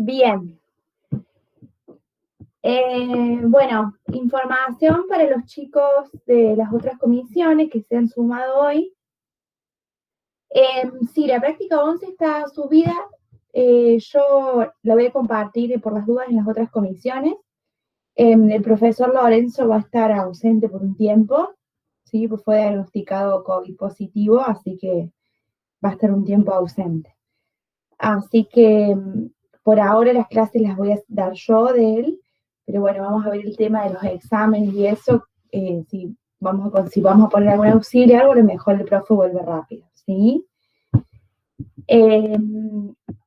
Bien. Bueno, información para los chicos de las otras comisiones que se han sumado hoy. Sí, la práctica 11 está subida. Yo la voy a compartir por las dudas en las otras comisiones. El profesor Lorenzo va a estar ausente por un tiempo, ¿sí? Pues fue diagnosticado COVID positivo, así que va a estar un tiempo ausente. Así que por ahora las clases las voy a dar yo de él, pero bueno, vamos a ver el tema de los exámenes y eso, si vamos a poner algún auxiliar, a lo mejor el profe vuelve rápido, ¿sí?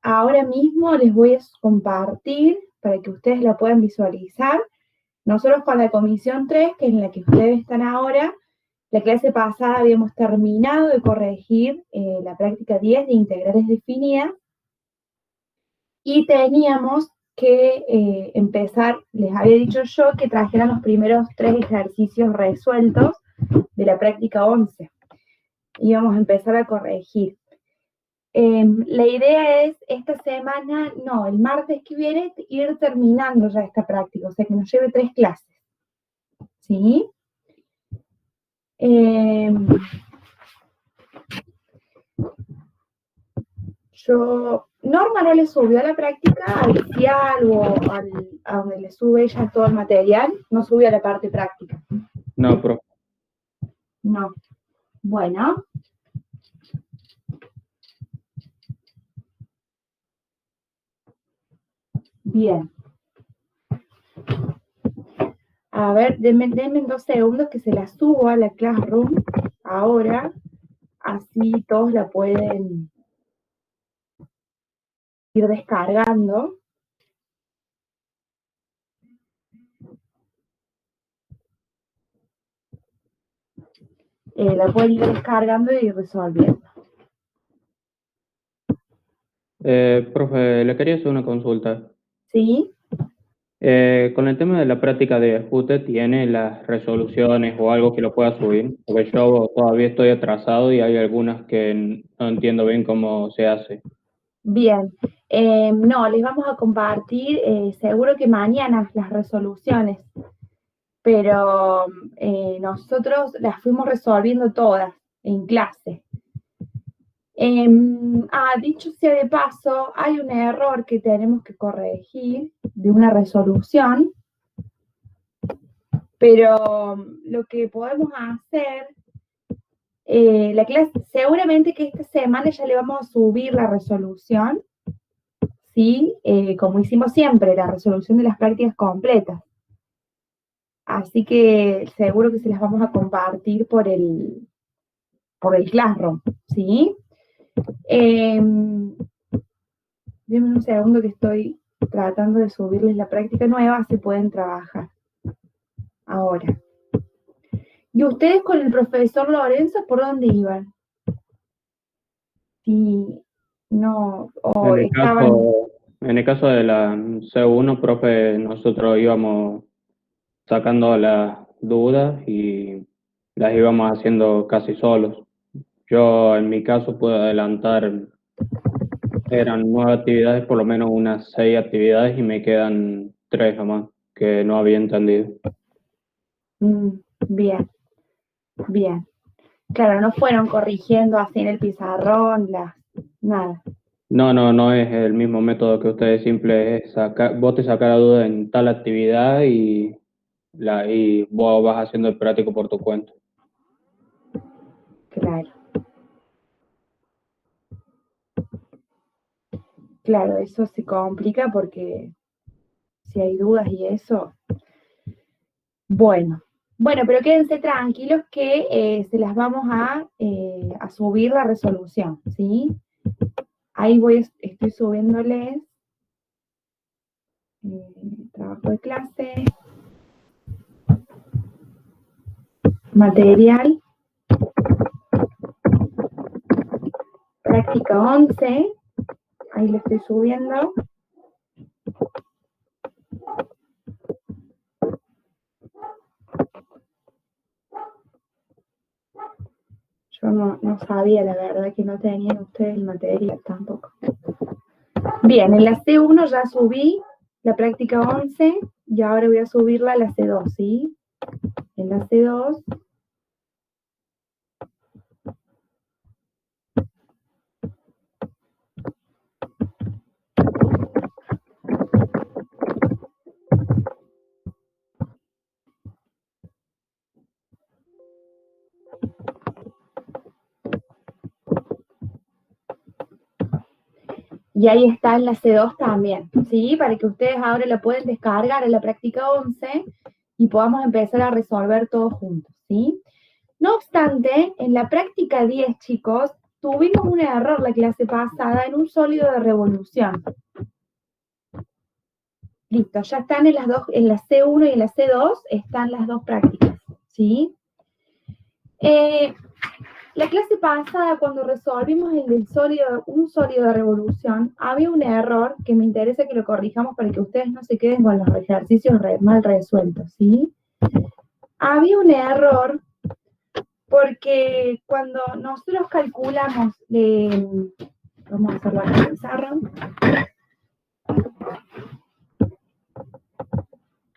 Ahora mismo les voy a compartir para que ustedes la puedan visualizar. Nosotros con la comisión 3, que es en la que ustedes están ahora, la clase pasada habíamos terminado de corregir la práctica 10 de integrales definidas y teníamos que empezar, les había dicho yo que trajeran los primeros 3 ejercicios resueltos de la práctica 11. Íbamos a empezar a corregir. La idea es esta semana, no, el martes que viene, ir terminando ya esta práctica, o sea que nos lleve 3 clases. ¿Sí? Norma no le subió a la práctica al ICIAL o a donde le sube ella todo el material, no subió a la parte práctica. No, profe. No. Bueno. Bien. A ver, denme 2 segundos que se la subo a la Classroom ahora, así todos la pueden ir descargando. La pueden ir descargando y resolviendo. Profe, le quería hacer una consulta. ¿Sí? Con el tema de la práctica de ¿usted tiene las resoluciones o algo que lo pueda subir? Porque yo todavía estoy atrasado y hay algunas que no entiendo bien cómo se hace. Bien. No, les vamos a compartir seguro que mañana las resoluciones, pero nosotros las fuimos resolviendo todas en clase. Dicho sea de paso, hay un error que tenemos que corregir de una resolución, pero lo que podemos hacer, la clase, seguramente que esta semana ya le vamos a subir la resolución, ¿sí? Como hicimos siempre, la resolución de las prácticas completas. Así que seguro que se las vamos a compartir por el Classroom, ¿sí? Denme un segundo que estoy tratando de subirles la práctica nueva, así pueden trabajar. Ahora. ¿Y ustedes con el profesor Lorenzo por dónde iban? Si no, o estaban... En el caso de la C1, profe, nosotros íbamos sacando las dudas y las íbamos haciendo casi solos. Yo, en mi caso, puedo adelantar, eran 9 actividades, por lo menos unas 6 actividades, y me quedan 3 nomás, que no había entendido. Bien, bien. Claro, no fueron corrigiendo así en el pizarrón, nada. No es el mismo método que ustedes, simple es sacar, vos te sacas la duda en tal actividad y vos vas haciendo el práctico por tu cuenta. Claro. Claro, eso se complica porque si hay dudas y eso. Bueno, pero quédense tranquilos que se las vamos a subir la resolución, ¿sí? Ahí estoy subiéndoles trabajo de clase, material, práctica 11, ahí lo estoy subiendo. Yo no sabía, la verdad, que no tenían ustedes el material tampoco. Bien, en la C1 ya subí la práctica 11 y ahora voy a subirla a la C2, ¿sí? En la C2. Y ahí está en la C2 también, ¿sí? Para que ustedes ahora la pueden descargar en la práctica 11 y podamos empezar a resolver todos juntos, ¿sí? No obstante, en la práctica 10, chicos, tuvimos un error la clase pasada en un sólido de revolución. Listo, ya están en las dos, en la C1 y en la C2 están las dos prácticas, ¿sí? La clase pasada, cuando resolvimos el del sólido, un sólido de revolución, había un error que me interesa que lo corrijamos para que ustedes no se queden con los ejercicios mal resueltos, ¿sí? Había un error porque cuando nosotros calculamos, vamos a hacerlo aquí en pizarra,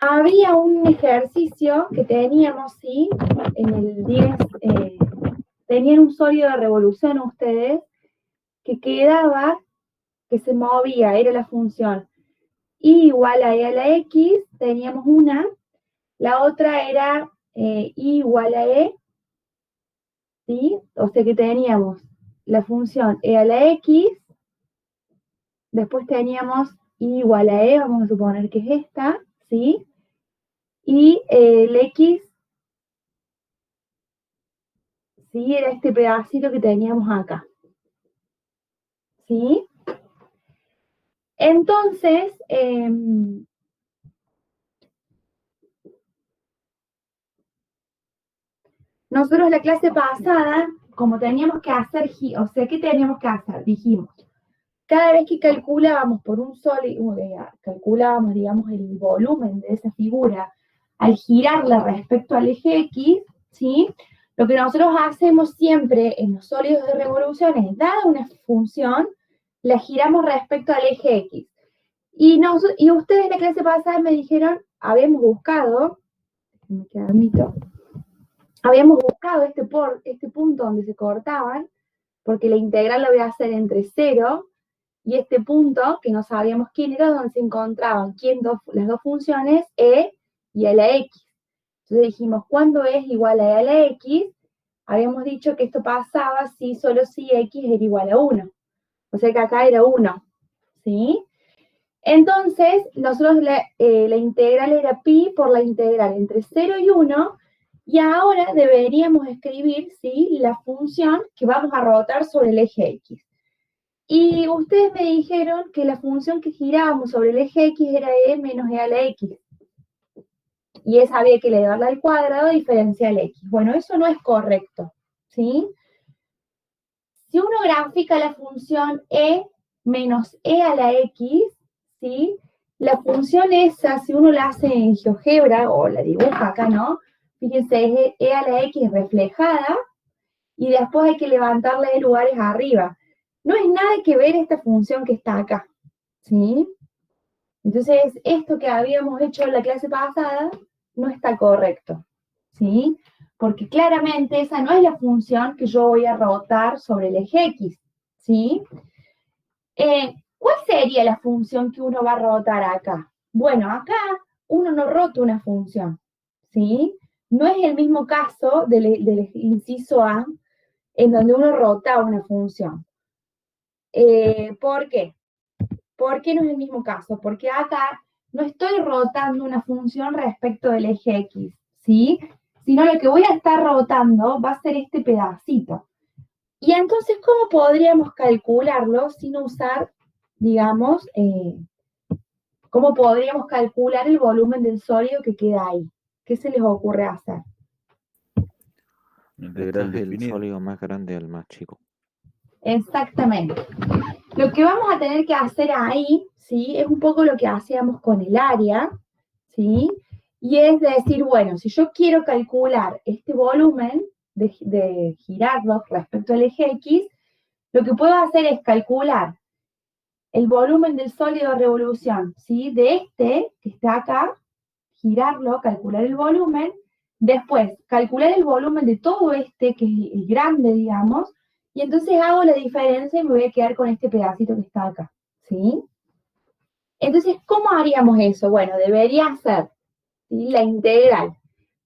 había un ejercicio que teníamos, ¿sí? En el 10, tenían un sólido de revolución ustedes, que quedaba, que se movía, era la función y igual a e a la x, teníamos una, la otra era y igual a e, ¿sí? O sea que teníamos la función e a la x, después teníamos y igual a e, vamos a suponer que es esta, ¿sí? Y el x, ¿sí? Era este pedacito que teníamos acá, ¿sí? Entonces, nosotros la clase pasada, como teníamos que hacer, o sea, ¿qué teníamos que hacer? Dijimos, cada vez que calculábamos por un sólido, calculábamos, digamos, el volumen de esa figura, al girarla respecto al eje X, ¿sí? Lo que nosotros hacemos siempre en los sólidos de revolución es, dada una función, la giramos respecto al eje X. Y ustedes en la clase pasada me dijeron, habíamos buscado, me queda mito, habíamos buscado este punto donde se cortaban, porque la integral la voy a hacer entre 0 y este punto, que no sabíamos quién era, donde se encontraban las dos funciones e y a la x. Entonces dijimos, ¿cuándo es igual a la x? Habíamos dicho que esto pasaba si solo si x era igual a 1. O sea que acá era 1, ¿sí? Entonces, nosotros la integral era pi por la integral entre 0 y 1, y ahora deberíamos escribir, ¿sí? La función que vamos a rotar sobre el eje x. Y ustedes me dijeron que la función que girábamos sobre el eje x era e menos e a la x. Y esa había que elevarla al cuadrado diferencial x. Bueno, eso no es correcto, ¿sí? Si uno grafica la función e menos e a la x, ¿sí? La función esa, si uno la hace en GeoGebra o la dibuja acá, ¿no? Fíjense, es e a la x reflejada y después hay que levantarla de lugares arriba. No es nada que ver esta función que está acá, ¿sí? Entonces, esto que habíamos hecho en la clase pasada no está correcto, ¿sí? Porque claramente esa no es la función que yo voy a rotar sobre el eje X, ¿sí? ¿Cuál sería la función que uno va a rotar acá? Bueno, acá uno no rota una función, ¿sí? No es el mismo caso del inciso A, en donde uno rota una función. ¿Por qué? ¿Por qué no es el mismo caso? Porque acá no estoy rotando una función respecto del eje X, ¿sí? Sino lo que voy a estar rotando va a ser este pedacito. Y entonces, ¿cómo podríamos calcularlo sin usar, digamos, cómo podríamos calcular el volumen del sólido que queda ahí? ¿Qué se les ocurre hacer? Integral del sólido más grande al más chico. Exactamente. Lo que vamos a tener que hacer ahí, ¿sí? Es un poco lo que hacíamos con el área, ¿sí? Y es decir, bueno, si yo quiero calcular este volumen de girarlo respecto al eje X, lo que puedo hacer es calcular el volumen del sólido de revolución, ¿sí? De este, que está acá, girarlo, calcular el volumen, después calcular el volumen de todo este, que es el grande, digamos, y entonces hago la diferencia y me voy a quedar con este pedacito que está acá, ¿sí? Entonces, ¿cómo haríamos eso? Bueno, debería ser, ¿sí? La integral.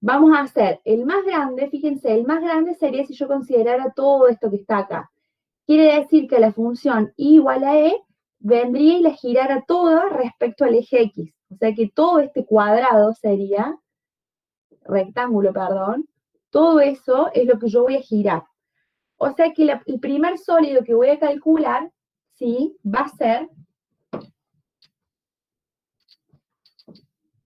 Vamos a hacer el más grande, fíjense, el más grande sería si yo considerara todo esto que está acá. Quiere decir que la función y igual a e vendría y la girara toda respecto al eje X. O sea que todo este cuadrado sería, rectángulo, perdón, todo eso es lo que yo voy a girar. O sea que el primer sólido que voy a calcular, ¿sí? Va a ser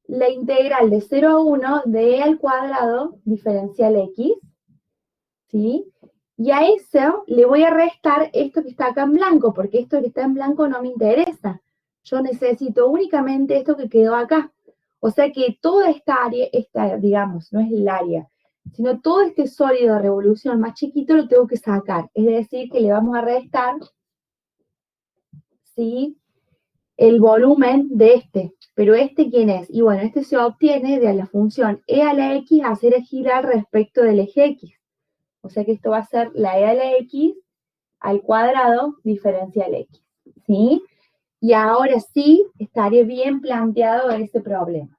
la integral de 0 a 1 de e al cuadrado diferencial x, ¿sí? Y a eso le voy a restar esto que está acá en blanco, porque esto que está en blanco no me interesa. Yo necesito únicamente esto que quedó acá. O sea que toda esta área, digamos, no es el área, sino todo este sólido de revolución más chiquito lo tengo que sacar. Es decir, que le vamos a restar, ¿sí? El volumen de este. Pero ¿este quién es? Y bueno, este se obtiene de la función e a la x hacer girar respecto del eje x. O sea que esto va a ser la e a la x al cuadrado diferencial x, ¿sí? Y ahora sí estaría bien planteado ese problema,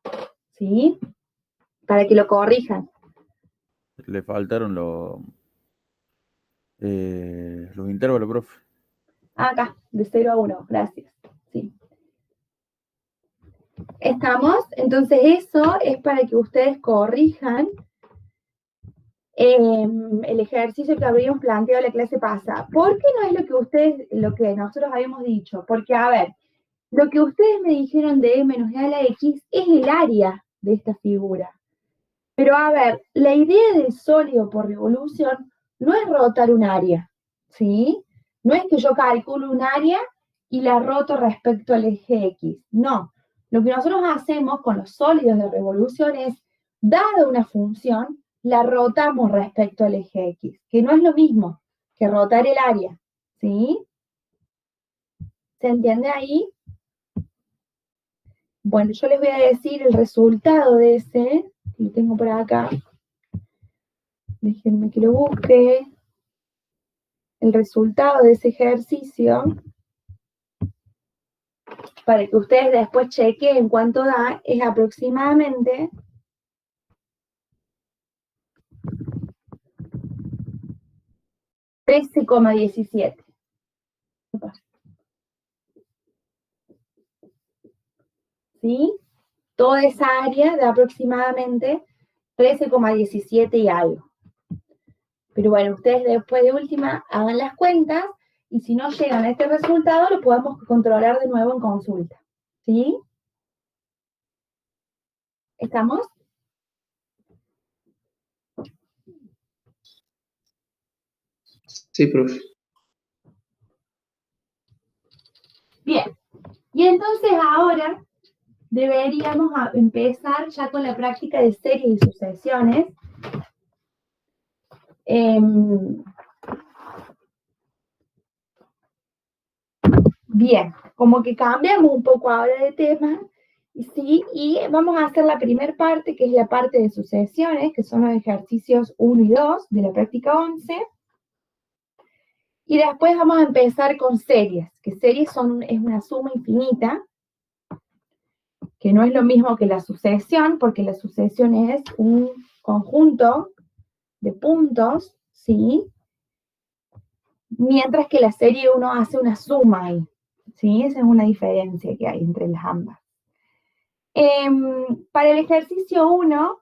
¿sí? Para que lo corrijan. Le faltaron los intervalos, profe. Acá, de 0 a 1, gracias. Sí. ¿Estamos? Entonces eso es para que ustedes corrijan el ejercicio que habíamos planteado la clase pasada. ¿Por qué no es lo que nosotros habíamos dicho? Porque, a ver, lo que ustedes me dijeron de e menos e a la x es el área de esta figura. Pero a ver, la idea del sólido por revolución no es rotar un área, ¿sí? No es que yo calculo un área y la roto respecto al eje X. No. Lo que nosotros hacemos con los sólidos de revolución es, dada una función, la rotamos respecto al eje X, que no es lo mismo que rotar el área, ¿sí? ¿Se entiende ahí? Bueno, yo les voy a decir el resultado de ese, que lo tengo por acá. Déjenme que lo busque. El resultado de ese ejercicio, para que ustedes después chequen cuánto da, es aproximadamente 13,17. ¿Sí? Toda esa área da aproximadamente 13,17 y algo. Pero bueno, ustedes después de última hagan las cuentas y si no llegan a este resultado lo podemos controlar de nuevo en consulta. ¿Sí? ¿Estamos? Sí, profe. Bien. Y entonces ahora deberíamos empezar ya con la práctica de series y sucesiones. Bien, como que cambiamos un poco ahora de tema, ¿sí? Y vamos a hacer la primera parte, que es la parte de sucesiones, que son los ejercicios 1 y 2 de la práctica 11. Y después vamos a empezar con series, que series es una suma infinita, que no es lo mismo que la sucesión, porque la sucesión es un conjunto de puntos, ¿sí? Mientras que la serie uno hace una suma ahí, ¿sí? Esa es una diferencia que hay entre las ambas. Para el ejercicio 1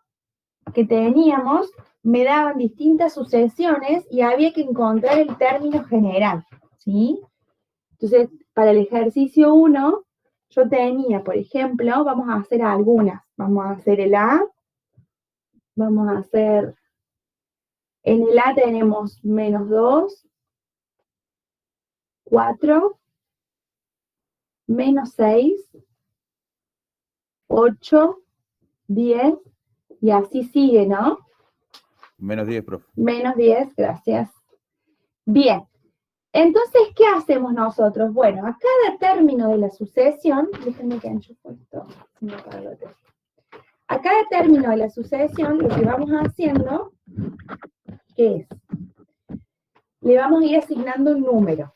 que teníamos, me daban distintas sucesiones y había que encontrar el término general, ¿sí? Entonces, para el ejercicio 1, yo tenía, por ejemplo, vamos a hacer algunas. Vamos a hacer el A, vamos a hacer, en el A tenemos menos 2, 4, menos 6, 8, 10, y así sigue, ¿no? Menos 10, profe. Menos 10, gracias. Bien, Entonces, ¿qué hacemos nosotros? Bueno, a cada término de la sucesión, déjenme que enchufo esto, si no apago la tele. A cada término de la sucesión, lo que vamos haciendo, ¿qué es? Le vamos a ir asignando un número.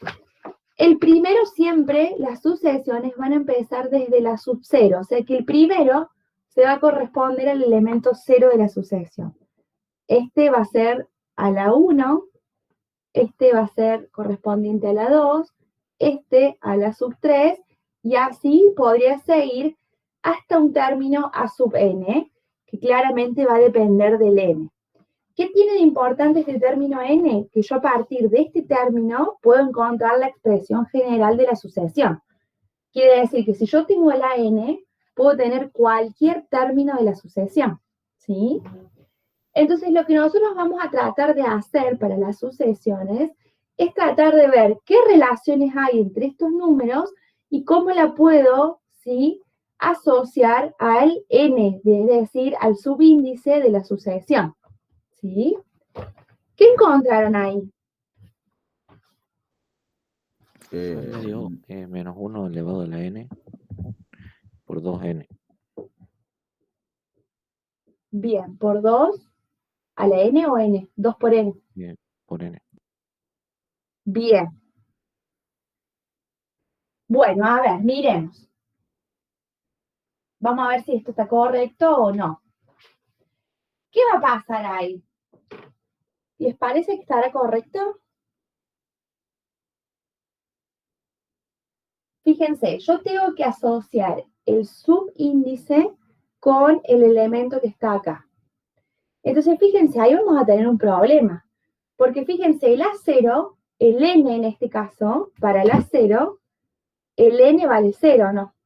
El primero siempre, las sucesiones van a empezar desde la sub 0, o sea que el primero se va a corresponder al elemento 0 de la sucesión. Este va a ser a la 1, este va a ser correspondiente a la 2, este a la sub 3, y así podría seguir hasta un término a sub n, que claramente va a depender del n. ¿Qué tiene de importante este término n? Que yo a partir de este término puedo encontrar la expresión general de la sucesión. Quiere decir que si yo tengo la n, puedo tener cualquier término de la sucesión, ¿sí? Entonces, lo que nosotros vamos a tratar de hacer para las sucesiones es tratar de ver qué relaciones hay entre estos números y cómo la puedo, ¿sí?, asociar al n, es decir, al subíndice de la sucesión, ¿sí? ¿Qué encontraron ahí? Me dio menos 1 elevado a la n por 2n. Bien, ¿por 2 a la n o n? 2 por n. Bien, por n. Bien. Bueno, a ver, miremos. Vamos a ver si esto está correcto o no. ¿Qué va a pasar ahí? ¿Les parece que estará correcto? Fíjense, yo tengo que asociar el subíndice con el elemento que está acá. Entonces, fíjense, ahí vamos a tener un problema. Porque fíjense, el A0, el n en este caso, para el A0, el n vale 0, ¿no?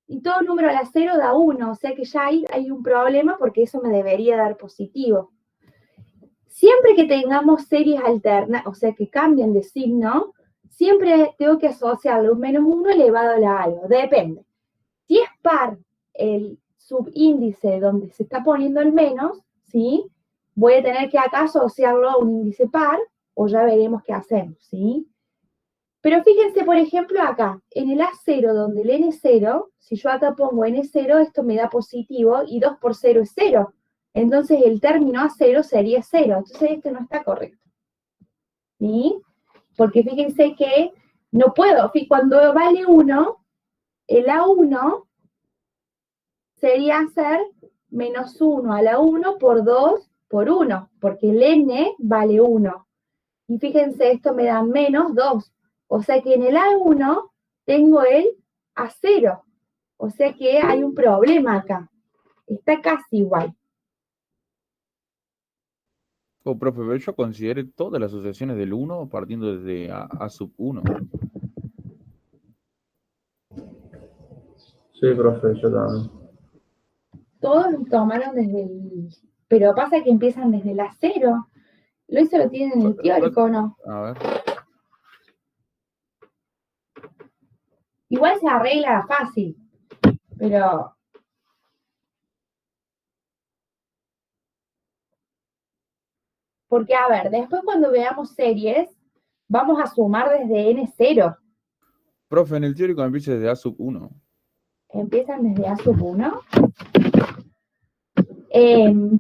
Y todo número a la 0 da 1, o sea que ya hay un problema porque eso me debería dar positivo. Siempre que tengamos series alternas, o sea que cambien de signo, siempre tengo que asociarle un menos 1 elevado a la algo, depende. Si es par el subíndice donde se está poniendo el menos, ¿sí?, voy a tener que acá asociarlo a un índice par, o ya veremos qué hacemos, ¿sí? Pero fíjense, por ejemplo, acá, en el A0, donde el n es 0, si yo acá pongo n0, esto me da positivo, y 2 por 0 es 0. Entonces el término A0 sería 0. Entonces este no está correcto. ¿Sí? Porque fíjense que no puedo, cuando vale 1, el A1 sería hacer menos 1 a la 1 por 2 por 1, porque el n vale 1. Y fíjense, esto me da menos 2. O sea que en el A1 tengo el A0. O sea que hay un problema acá. Está casi igual. Oh, profe, pero yo consideré todas las asociaciones del 1 partiendo desde A sub 1. Sí, profe, yo también. Todos tomaron desde el... Pero pasa que empiezan desde el A0. ¿Eso lo tienen en el teórico o no? A ver. Igual se arregla fácil. Pero... Porque, a ver, después cuando veamos series, vamos a sumar desde N0. Profe, en el teórico empieza desde A sub 1. Empiezan desde A sub 1.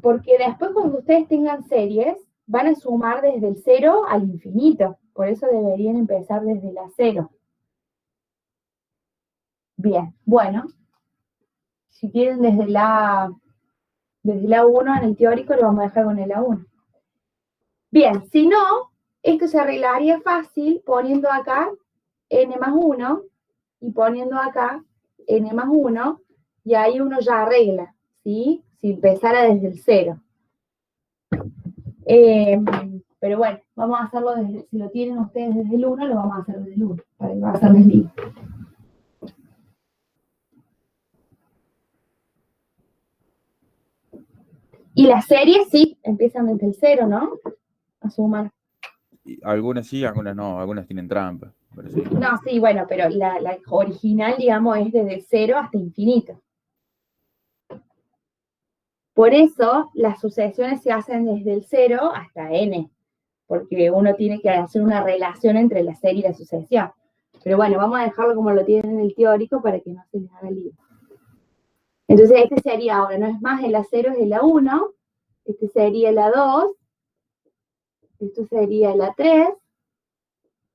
Porque después cuando ustedes tengan series, van a sumar desde el 0 al infinito. Por eso deberían empezar desde la 0. Bien, bueno. Si quieren desde la 1 en el teórico, lo vamos a dejar con el A1. Bien, si no, esto se arreglaría fácil poniendo acá n más 1 y poniendo acá n más 1, y ahí uno ya arregla, ¿sí? Si empezara desde el 0. Pero bueno, vamos a hacerlo desde, si lo tienen ustedes desde el 1, lo vamos a hacer desde el 1, para que va a ser lindo. Y las series sí, empiezan desde el 0, ¿no? A sumar. Algunas sí, algunas no, algunas tienen trampa. Pero sí. No, sí, bueno, pero la original, digamos, es desde 0 hasta infinito. Por eso las sucesiones se hacen desde el 0 hasta n. porque uno tiene que hacer una relación entre la serie y la sucesión. Pero bueno, vamos a dejarlo como lo tienen en el teórico para que no se les haga lío. Entonces este sería ahora, no es más el A0, es el A1, este sería el A2, esto sería el A3,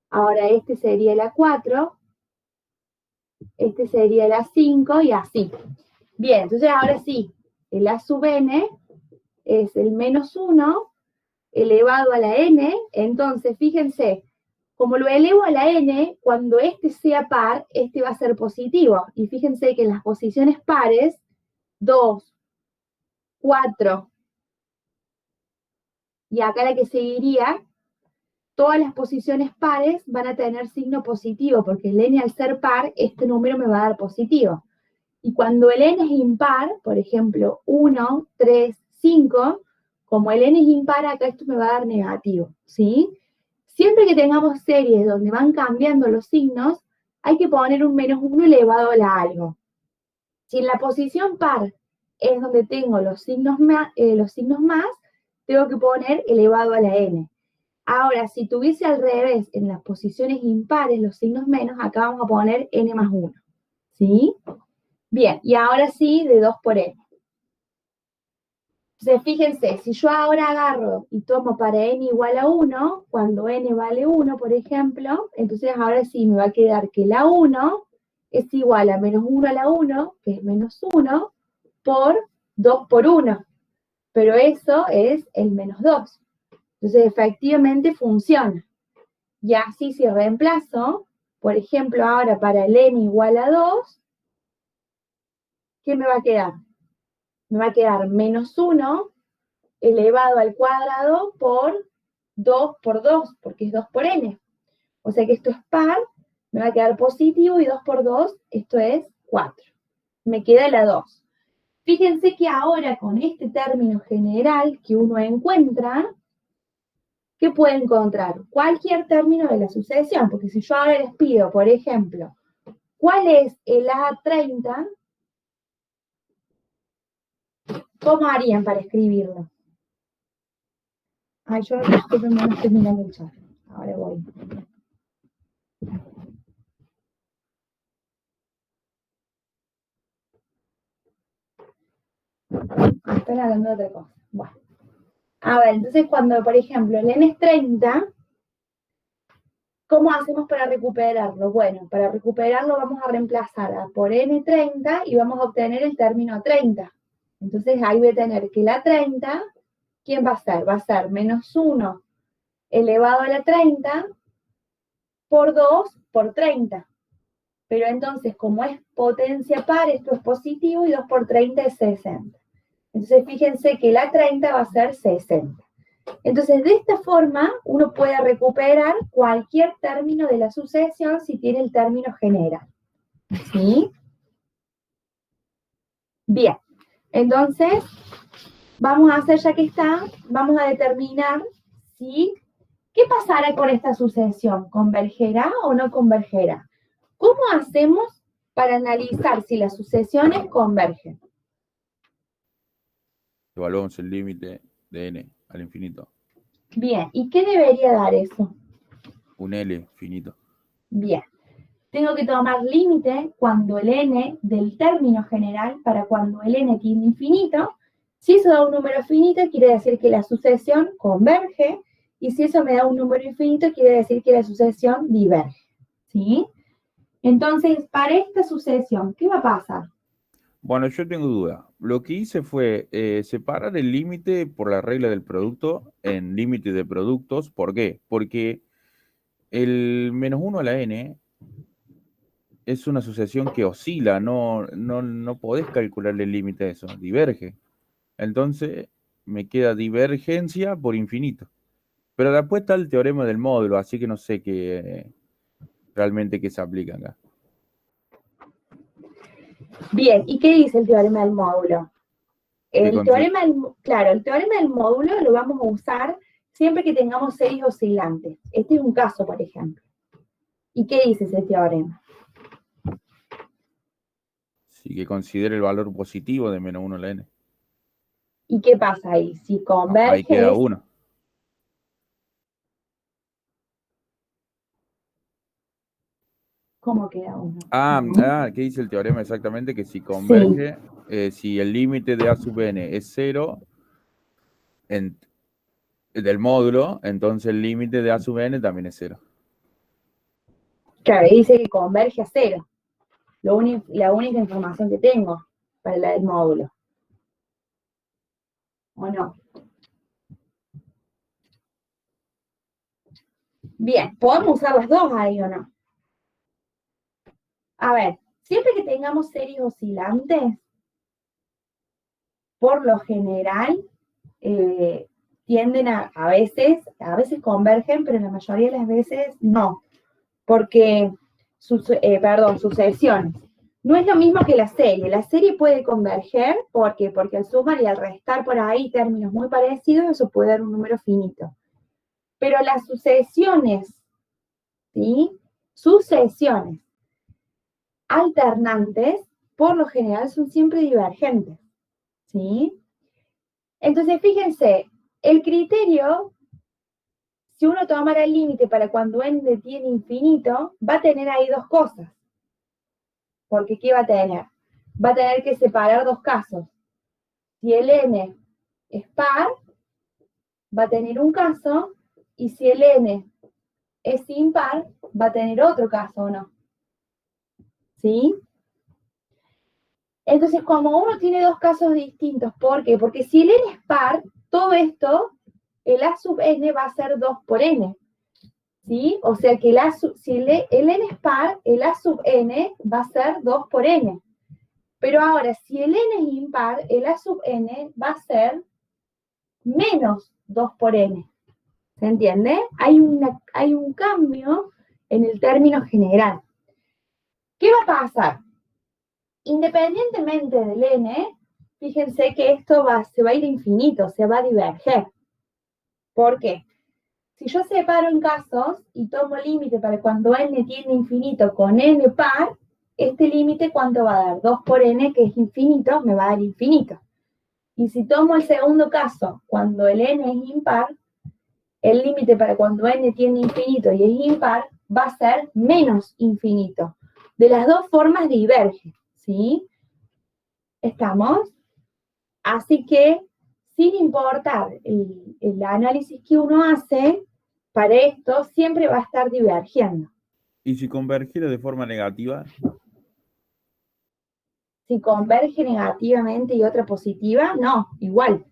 ahora este sería el A4, este sería el A5 y así. Bien, entonces ahora sí, el A sub n es el menos 1 elevado a la n, entonces fíjense, como lo elevo a la n, cuando este sea par, este va a ser positivo. Y fíjense que en las posiciones pares, 2, 4, y acá la que seguiría, todas las posiciones pares van a tener signo positivo, porque el n al ser par, este número me va a dar positivo. Y cuando el n es impar, por ejemplo, 1, 3, 5, como el n es impar, acá esto me va a dar negativo, ¿sí? Siempre que tengamos series donde van cambiando los signos, hay que poner un menos 1 elevado a la algo. Si en la posición par es donde tengo los signos más, tengo que poner elevado a la n. Ahora, si tuviese al revés, en las posiciones impares, los signos menos, acá vamos a poner n más 1, ¿sí? Bien, y ahora sí, de 2 por n. Entonces, fíjense, si yo ahora agarro y tomo para n igual a 1, cuando n vale 1, por ejemplo, entonces ahora sí me va a quedar que la 1 es igual a menos 1 a la 1, que es menos 1, por 2 por 1. Pero eso es el menos 2. Entonces, efectivamente funciona. Y así si reemplazo, por ejemplo, ahora para el n igual a 2, ¿qué me va a quedar? Me va a quedar menos 1 elevado al cuadrado por 2 por 2, porque es 2 por n. O sea que esto es par, me va a quedar positivo, y 2 por 2, esto es 4. Me queda la 2. Fíjense que ahora con este término general que uno encuentra, ¿qué puede encontrar? Cualquier término de la sucesión, porque si yo ahora les pido, por ejemplo, ¿cuál es el A30? ¿Cómo harían para escribirlo? Ay, yo no estoy mirando el chat. Ahora voy. Están hablando de otra cosa. Bueno. A ver, entonces cuando, por ejemplo, el n es 30, ¿cómo hacemos para recuperarlo? Bueno, para recuperarlo vamos a reemplazar a por n30 y vamos a obtener el término 30. Entonces ahí voy a tener que la 30, ¿quién va a ser? Va a ser menos 1 elevado a la 30 por 2 por 30. Pero entonces, como es potencia par, esto es positivo, y 2 por 30 es 60. Entonces, fíjense que la 30 va a ser 60. Entonces, de esta forma, uno puede recuperar cualquier término de la sucesión si tiene el término general. ¿Sí? Bien. Entonces, vamos a hacer, ya que está, vamos a determinar si, ¿qué pasará con esta sucesión? ¿Convergerá o no convergerá? ¿Cómo hacemos para analizar si las sucesiones convergen? Evaluamos el límite de n al infinito. Bien, ¿y qué debería dar eso? Un L finito. Bien, tengo que tomar límite cuando el n del término general para cuando el n tiene infinito. Si eso da un número finito, quiere decir que la sucesión converge, y si eso me da un número infinito, quiere decir que la sucesión diverge. ¿Sí? Entonces, para esta sucesión, ¿qué va a pasar? Bueno, yo tengo duda. Lo que hice fue separar el límite por la regla del producto en límite de productos. ¿Por qué? Porque el menos 1 a la n es una sucesión que oscila, no podés calcularle el límite a eso, diverge. Entonces me queda divergencia por infinito. Pero después está el teorema del módulo, así que no sé qué realmente qué se aplica acá. Bien, ¿y qué dice el teorema del módulo? El teorema del módulo lo vamos a usar siempre que tengamos series oscilantes. Este es un caso, por ejemplo. ¿Y qué dice ese teorema? Sí, que considere el valor positivo de menos 1 a la n. ¿Y qué pasa ahí? Si Ahí queda converge, 1. ¿Cómo queda uno? ¿Qué dice el teorema exactamente? Que si converge, si el límite de A sub n es 0 del módulo, entonces el límite de A sub n también es 0. Claro, dice que converge a 0. La única información que tengo para la del módulo. ¿O no? Bien, ¿podemos usar las dos ahí o no? A ver, siempre que tengamos series oscilantes, por lo general, tienden a veces convergen, pero la mayoría de las veces no, porque, sucesiones. No es lo mismo que la serie puede converger, porque al sumar y al restar por ahí términos muy parecidos, eso puede dar un número finito. Pero las sucesiones, ¿sí? Sucesiones alternantes, por lo general, son siempre divergentes, ¿sí? Entonces, fíjense, el criterio, si uno tomara el límite para cuando n tiene infinito, va a tener ahí dos cosas. Porque, ¿qué va a tener? Va a tener que separar dos casos. Si el n es par, va a tener un caso, y si el n es impar, va a tener otro caso, ¿o no? ¿Sí? Entonces, como uno tiene dos casos distintos, ¿por qué? Porque si el n es par, todo esto, el a sub n va a ser 2 por n. ¿Sí? O sea que si el n es par, el a sub n va a ser 2 por n. Pero ahora, si el n es impar, el a sub n va a ser menos 2 por n. ¿Se entiende? Hay un cambio en el término general. ¿Qué va a pasar? Independientemente del n, fíjense que esto se va a ir a infinito, se va a diverger. ¿Por qué? Si yo separo en casos y tomo límite para cuando n tiene infinito con n par, este límite, ¿cuánto va a dar? 2 por n, que es infinito, me va a dar infinito. Y si tomo el segundo caso, cuando el n es impar, el límite para cuando n tiene infinito y es impar, va a ser menos infinito. De las dos formas diverge, ¿sí? ¿Estamos? Así que, sin importar el análisis que uno hace, para esto siempre va a estar divergiendo. ¿Y si convergiera de forma negativa? Si converge negativamente y otra positiva, no, igual.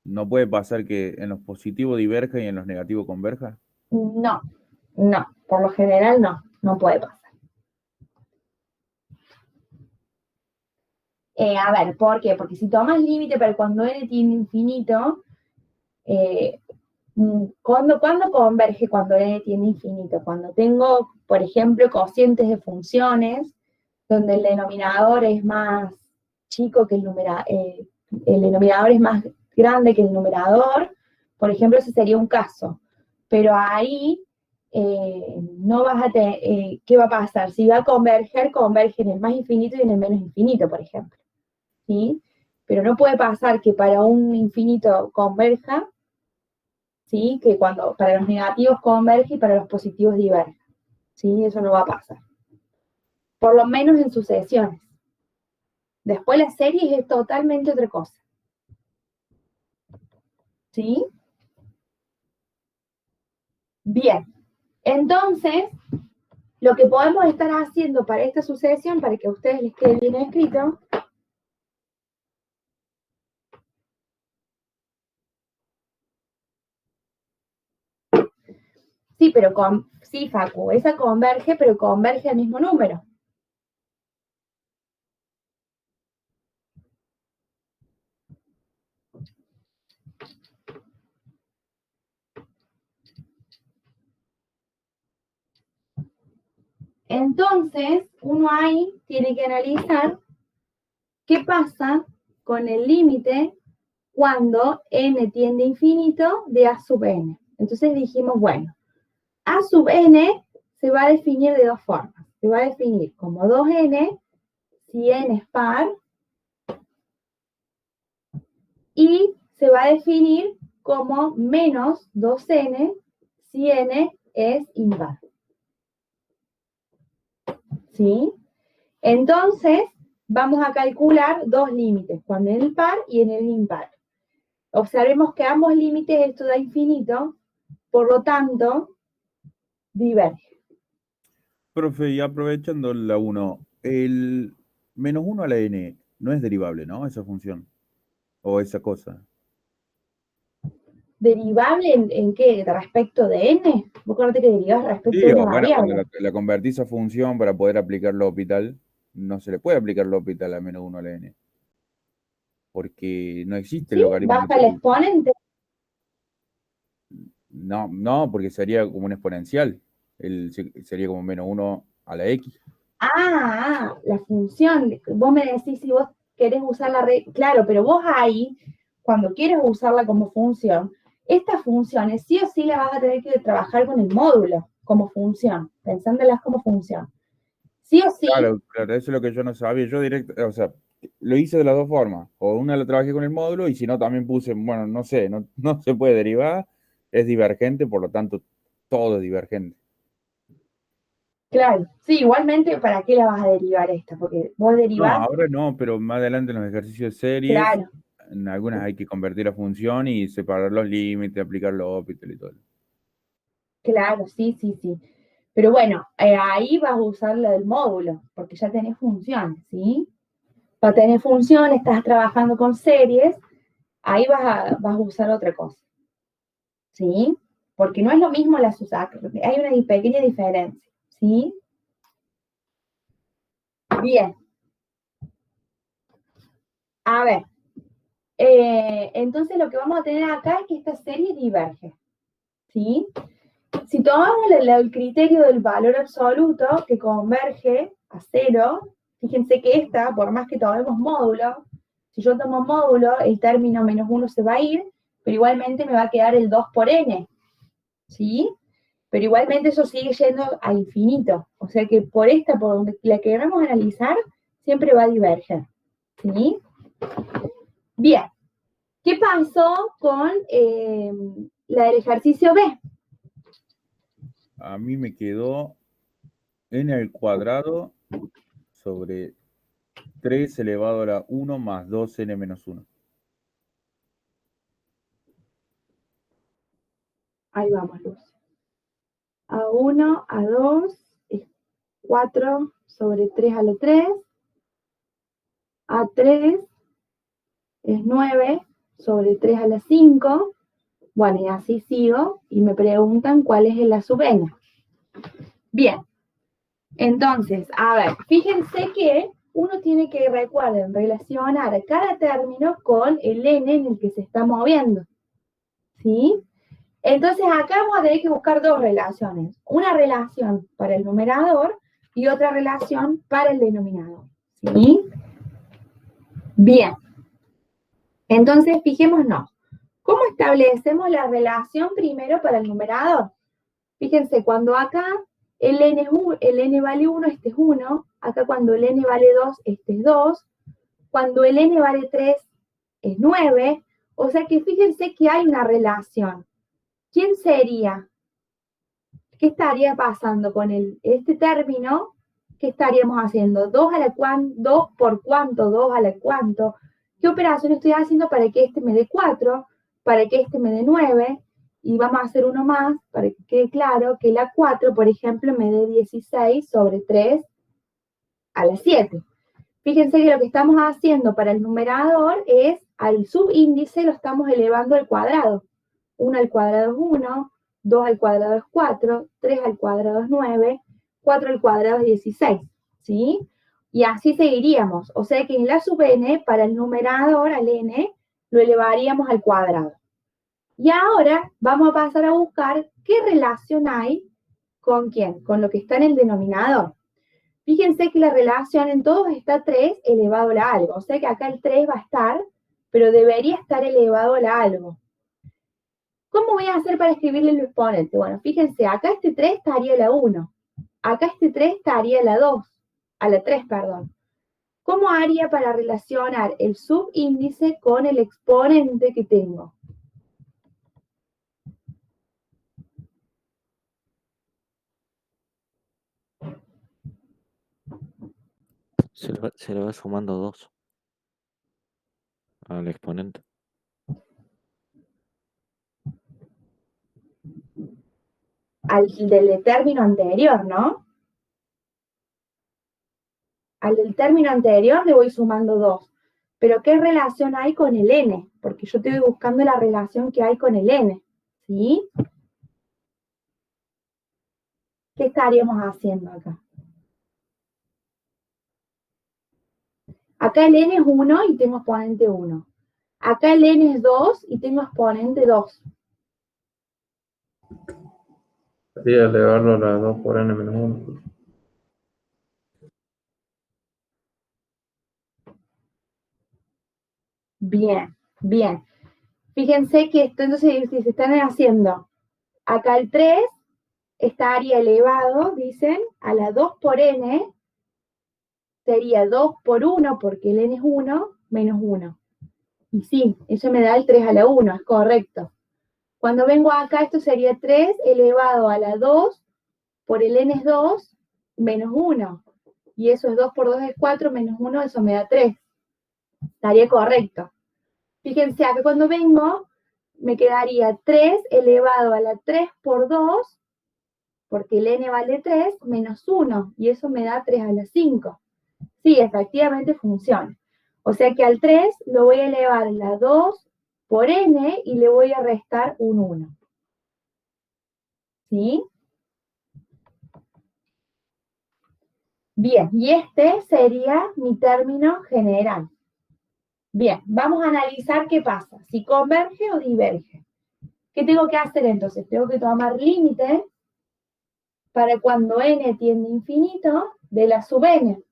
¿No puede pasar que en los positivos diverja y en los negativos converja? No, por lo general no puede pasar. A ver, ¿por qué? Porque si tomas límite para cuando n tiene infinito, ¿cuándo converge cuando n tiene infinito? Cuando tengo, por ejemplo, cocientes de funciones, donde el denominador es más chico que el denominador es más grande que el numerador, por ejemplo, ese sería un caso. Pero ahí no vas a tener, ¿qué va a pasar? Si va a converge en el más infinito y en el menos infinito, por ejemplo. ¿Sí? Pero no puede pasar que para un infinito converja, ¿sí? Que cuando para los negativos converge y para los positivos diverge. ¿Sí? Eso no va a pasar. Por lo menos en sucesiones. Después la serie es totalmente otra cosa. ¿Sí? Bien. Entonces, lo que podemos estar haciendo para esta sucesión, para que a ustedes les quede bien escrito, sí, pero sí, Facu, esa converge, pero converge al mismo número. Entonces, uno ahí tiene que analizar qué pasa con el límite cuando n tiende a infinito de a sub n. Entonces dijimos, bueno, a sub n se va a definir de dos formas. Se va a definir como 2n si n es par, y se va a definir como menos 2n si n es impar. ¿sí? Entonces, vamos a calcular dos límites, cuando en el par y en el impar. Observemos que ambos límites esto da infinito, por lo tanto, diverge. Profe, y aprovechando la 1, el -1 a la n no es derivable, ¿no? Esa función. O esa cosa. ¿Derivable en qué? ¿Respecto de n? Vos acordate que derivas respecto Sí, de una o bueno, cuando variable. la convertís a función para poder aplicar L'Hopital, no se le puede aplicar L'Hopital a -1 a la n. Porque no existe el ¿Sí? logaritmo Baja el natural. exponente. No, no, porque sería como un exponencial. Sería como -1 a la x. La función. Vos me decís si vos querés usar la red. Claro, pero vos ahí, cuando quieres usarla como función, estas funciones sí o sí las vas a tener que trabajar con el módulo como función, pensándolas como función. Sí o sí, Claro, claro, eso es lo que yo no sabía. Yo directo, o sea, lo hice de las dos formas. O una la trabajé con el módulo y si no también puse, bueno, no sé, no se puede derivar, es divergente, por lo tanto, todo es divergente. claro. Sí, igualmente, ¿para qué la vas a derivar esta? Porque vos No, derivás, ahora no, pero más adelante en los ejercicios de series, claro, en algunas hay que convertir a función y separar los límites, aplicar los ópitos y todo. claro, sí, sí, sí. Pero bueno, ahí vas a usar la del módulo, porque ya tenés funciones, ¿sí? Para tener funciones, estás trabajando con series, ahí vas a usar otra cosa, ¿sí? Porque no es lo mismo las usar, hay una pequeña diferencia, ¿sí? Bien, a ver, entonces lo que vamos a tener acá es que esta serie diverge, ¿sí? Si tomamos el criterio del valor absoluto que converge a cero, fíjense que esta, por más que tomemos módulo, si yo tomo módulo, el término -1 se va a ir, pero igualmente me va a quedar el 2 por n, ¿sí? Pero igualmente eso sigue yendo a infinito. O sea que por esta, por donde la queremos analizar, siempre va a diverger, ¿sí? Bien, ¿qué pasó con la del ejercicio B? A mí me quedó n al cuadrado sobre 3 elevado a la 1 más 2n menos 1. Ahí vamos, Luz. A1, A2 es 4 sobre 3 a la 3. A3 es 9 sobre 3 a la 5. Bueno, y así sigo y me preguntan cuál es la sub n. Bien, entonces, a ver, fíjense que uno tiene que, recuerden, relacionar cada término con el n en el que se está moviendo, ¿sí? Entonces acá vamos a tener que buscar dos relaciones. Una relación para el numerador y otra relación para el denominador, ¿sí? Bien, entonces fijémonos. ¿Cómo establecemos la relación primero para el numerador? Fíjense, cuando acá el n vale 1, este es 1. Acá cuando el n vale 2, este es 2. Cuando el n vale 3, es 9. O sea que fíjense que hay una relación. ¿Quién sería? ¿Qué estaría pasando con este término? ¿Qué estaríamos haciendo? 2 por cuánto, 2 a la cuánto. ¿Qué operación estoy haciendo para que este me dé 4? Para que este me dé 9. Y vamos a hacer uno más para que quede claro que la 4, por ejemplo, me dé 16 sobre 3 a la 7. Fíjense que lo que estamos haciendo para el numerador es al subíndice lo estamos elevando al cuadrado. 1 al cuadrado es 1, 2 al cuadrado es 4, 3 al cuadrado es 9, 4 al cuadrado es 16, ¿sí? Y así seguiríamos. O sea que en la sub n, para el numerador, al n, lo elevaríamos al cuadrado. Y ahora vamos a pasar a buscar qué relación hay con quién, con lo que está en el denominador. Fíjense que la relación en todos está 3 elevado a algo. O sea que acá el 3 va a estar, pero debería estar elevado a algo. ¿Cómo voy a hacer para escribirle el exponente? Bueno, fíjense, acá este 3 estaría la 1. Acá este 3 estaría la 2. A la 3, perdón. ¿Cómo haría para relacionar el subíndice con el exponente que tengo? Se le va sumando 2 al exponente. Al del término anterior, ¿no? Al del término anterior le voy sumando 2. Pero ¿qué relación hay con el n? Porque yo estoy buscando la relación que hay con el n, ¿sí? ¿Qué estaríamos haciendo acá? Acá el n es 1 y tengo exponente 1. Acá el n es 2 y tengo exponente 2. Sería elevarlo a la 2 por n menos 1. Bien, bien. Fíjense que esto, entonces, si se están haciendo, acá el 3 estaría elevado, dicen, a la 2 por n, sería 2 por 1, porque el n es 1, menos 1. Y sí, eso me da el 3 a la 1, es correcto. Cuando vengo acá, esto sería 3 elevado a la 2 por el n es 2, menos 1. Y eso es 2 por 2 es 4, menos 1, eso me da 3. Estaría correcto. Fíjense, acá cuando vengo, me quedaría 3 elevado a la 3 por 2, porque el n vale 3, menos 1. Y eso me da 3 a la 5. Sí, efectivamente funciona. O sea que al 3 lo voy a elevar a la 2 por n y le voy a restar un 1. ¿Sí? Bien, y este sería mi término general. Bien, vamos a analizar qué pasa, si converge o diverge. ¿Qué tengo que hacer entonces? Tengo que tomar límite para cuando n tiende a infinito de la sub n.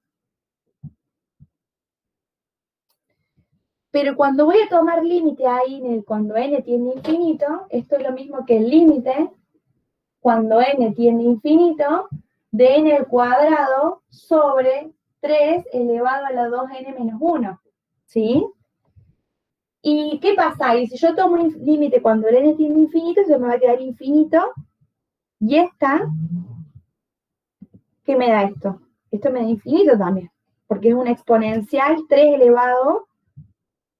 Pero cuando voy a tomar límite ahí, cuando n tiende a infinito, esto es lo mismo que el límite cuando n tiende a infinito de n al cuadrado sobre 3 elevado a la 2n menos 1. ¿Sí? ¿Y qué pasa ahí? Si yo tomo un límite cuando el n tiende a infinito, se me va a quedar infinito. Y esta, ¿qué me da esto? Esto me da infinito también, porque es una exponencial 3 elevado,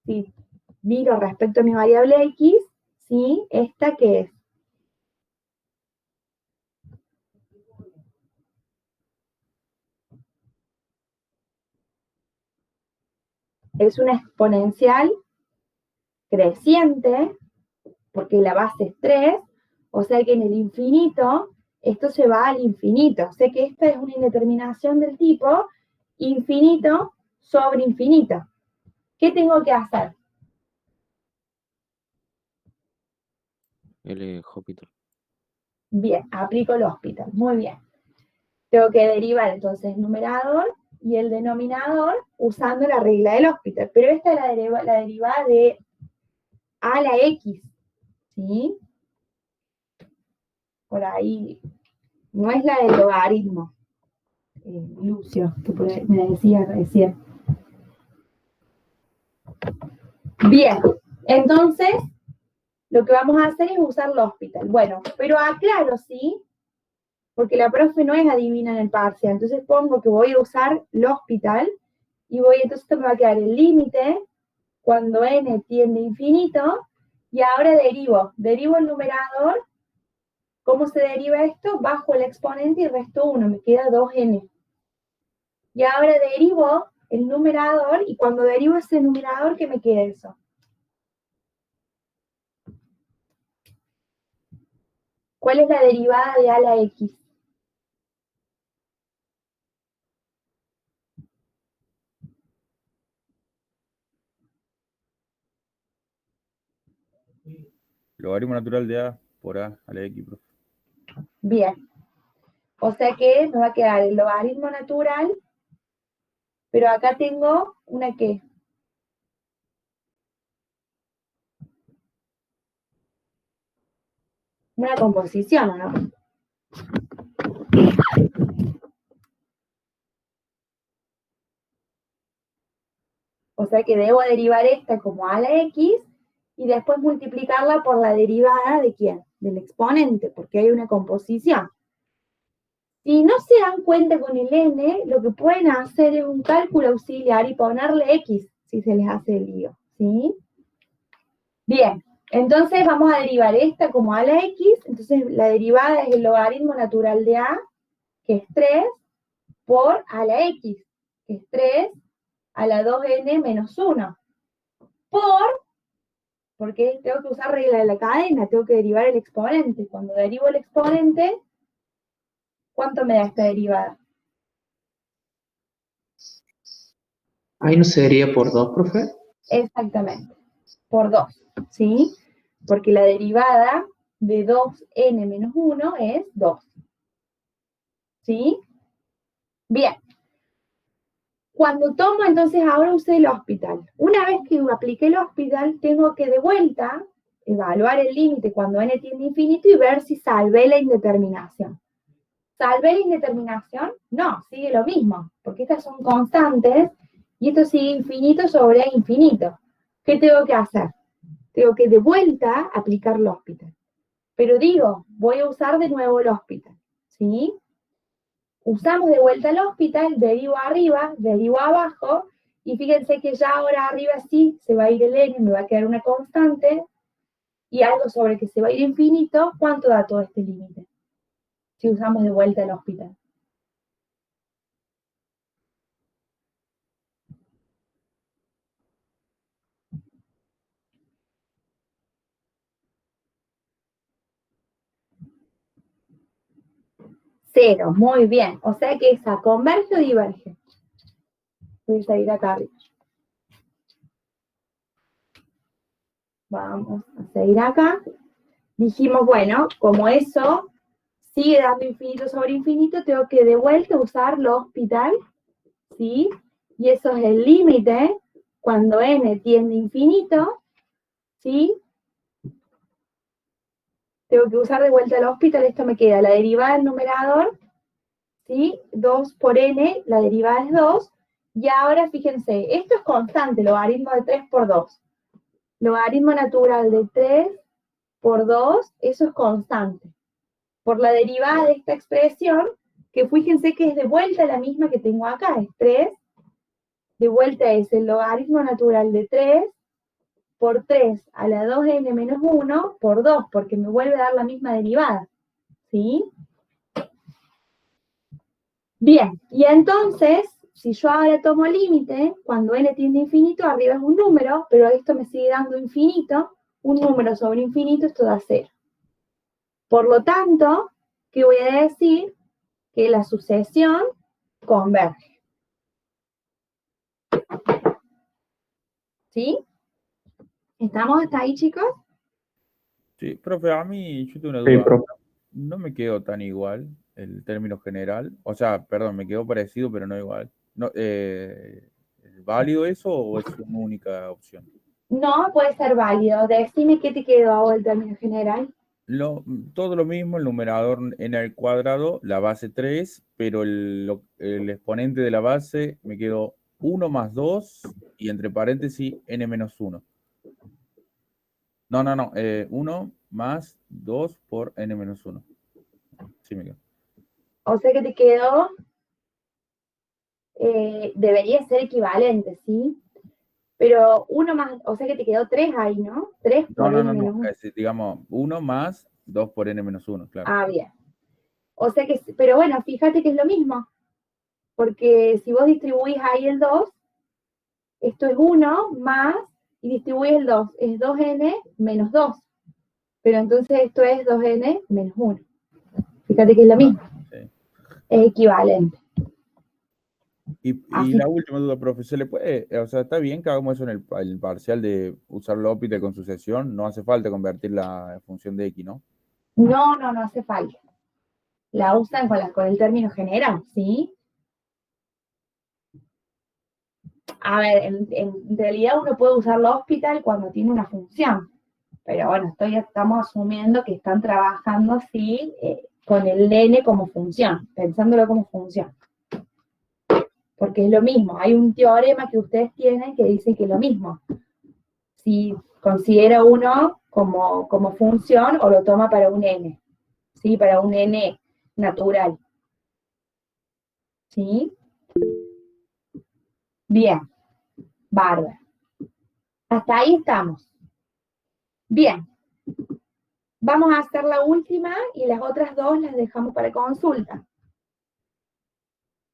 si miro respecto a mi variable x, ¿sí? ¿Esta qué es? Es una exponencial creciente, porque la base es 3, o sea que en el infinito, esto se va al infinito. O sea que esta es una indeterminación del tipo infinito sobre infinito. ¿Qué tengo que hacer? L Hospital. Bien, aplico el hospital. Muy bien. Tengo que derivar entonces el numerador y el denominador usando la regla del hospital. Pero esta es la derivada de a la x, ¿sí? Por ahí, no es la del logaritmo, Lucio, que por ahí me decía recién. Bien, entonces, lo que vamos a hacer es usar el hospital. Bueno, pero aclaro, ¿sí? Porque la profe no es adivina en el parcial. Entonces pongo que voy a usar el hospital y entonces me va a quedar el límite cuando n tiende a infinito, y ahora derivo el numerador. ¿Cómo se deriva esto? Bajo el exponente y resto 1, me queda 2n. Y ahora derivo el numerador, y cuando derivo ese numerador, ¿qué me queda eso? ¿Cuál es la derivada de a la x? Logaritmo natural de a por a la x, profe. Bien. O sea que me va a quedar el logaritmo natural, pero acá tengo una ¿qué? Una composición, ¿no? O sea que debo derivar esta como a la x y después multiplicarla por la derivada de ¿quién? Del exponente, porque hay una composición. Si no se dan cuenta con el n, lo que pueden hacer es un cálculo auxiliar y ponerle x, si se les hace el lío, ¿sí? Bien, entonces vamos a derivar esta como a la x, entonces la derivada es el logaritmo natural de a, que es 3, por a la x, que es 3 a la 2n menos 1, porque tengo que usar regla de la cadena, tengo que derivar el exponente. Cuando derivo el exponente, ¿cuánto me da esta derivada? Ahí no sería por 2, profe. Exactamente, por 2, ¿sí? Porque la derivada de 2n menos 1 es 2, ¿sí? Bien. Cuando tomo, entonces ahora usé el hospital. Una vez que apliqué el hospital, tengo que de vuelta evaluar el límite cuando n tiende a infinito y ver si salvé la indeterminación. ¿Salvé la indeterminación? No, sigue lo mismo, porque estas son constantes y esto sigue infinito sobre infinito. ¿Qué tengo que hacer? Tengo que de vuelta aplicar el hospital. Pero digo, voy a usar de nuevo el hospital, ¿sí? Usamos de vuelta el hospital, derivo arriba, derivo abajo, y fíjense que ya ahora arriba sí se va a ir el n, me va a quedar una constante, y algo sobre que se va a ir infinito. ¿Cuánto da todo este límite? Si usamos de vuelta el hospital. Cero, muy bien. O sea que esa converge o diverge. Voy a salir acá arriba. Vamos a seguir acá. Dijimos, bueno, como eso sigue dando infinito sobre infinito, tengo que de vuelta usar el hospital, ¿sí? Y eso es el límite cuando n tiende a infinito, ¿sí? Tengo que usar de vuelta el hospital, esto me queda la derivada del numerador, ¿sí? 2 por n, la derivada es 2, y ahora fíjense, esto es constante, logaritmo de 3 por 2. Logaritmo natural de 3 por 2, eso es constante. Por la derivada de esta expresión, que fíjense que es de vuelta la misma que tengo acá, es 3, de vuelta es el logaritmo natural de 3 por 3 a la 2n menos 1 por 2, porque me vuelve a dar la misma derivada, ¿sí? Bien, y entonces, si yo ahora tomo límite, cuando n tiende a infinito, arriba es un número, pero esto me sigue dando infinito, un número sobre infinito, esto da 0. Por lo tanto, ¿qué voy a decir? Que la sucesión converge. ¿Sí? ¿Estamos hasta ahí, chicos? Sí, profe, a mí yo tengo una Sí, duda. profe. No me quedó tan igual el término general. O sea, perdón, me quedó parecido, pero no igual. No, ¿es válido eso o es una única opción? No, puede ser válido. Decime qué te quedó ahora el término general. Todo lo mismo, el numerador n al cuadrado, la base 3, pero el exponente de la base me quedó 1 más 2 y entre paréntesis n menos 1. No, 1 más 2 por n menos 1. Sí me quedó. O sea que te quedó, debería ser equivalente, ¿sí? Pero uno más, o sea que te quedó 3 ahí, ¿no? 3 por n menos 1. Digamos, 1 más 2 por n menos 1, claro. Ah, bien. O sea que, pero bueno, fíjate que es lo mismo. Porque si vos distribuís ahí el 2, esto es 1 más, y distribuís el 2, es 2n menos 2. Pero entonces esto es 2n menos 1. Fíjate que es lo mismo. Sí. Es equivalente. Y la última duda, profe, ¿se le puede, o sea, está bien que hagamos eso en el parcial de usar L'Hopital con sucesión? No hace falta convertir la función de x, ¿no? No hace falta. La usan con el término general, ¿sí? A ver, en realidad uno puede usar L'Hopital cuando tiene una función, pero bueno, estamos asumiendo que están trabajando así con el n como función, pensándolo como función. Porque es lo mismo, hay un teorema que ustedes tienen que dice que es lo mismo. Si considera uno como función o lo toma para un n, ¿sí? Para un n natural. ¿Sí? Bien, bárbaro. Hasta ahí estamos. Bien, vamos a hacer la última y las otras dos las dejamos para consulta.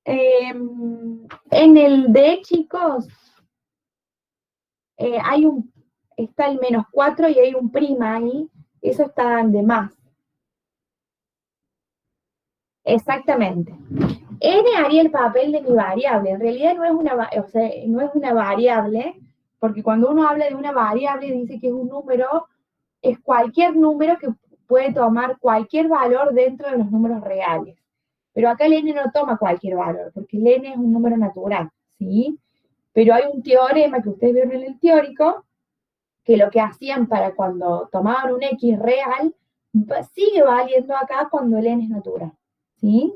En el D, chicos, está el -4 y hay un prima ahí. Eso está de más. Exactamente. N haría el papel de mi variable. En realidad no es una variable, porque cuando uno habla de una variable dice que es un número, es cualquier número que puede tomar cualquier valor dentro de los números reales. Pero acá el n no toma cualquier valor, porque el n es un número natural, ¿sí? Pero hay un teorema que ustedes vieron en el teórico, que lo que hacían para cuando tomaban un x real, sigue valiendo acá cuando el n es natural, ¿sí?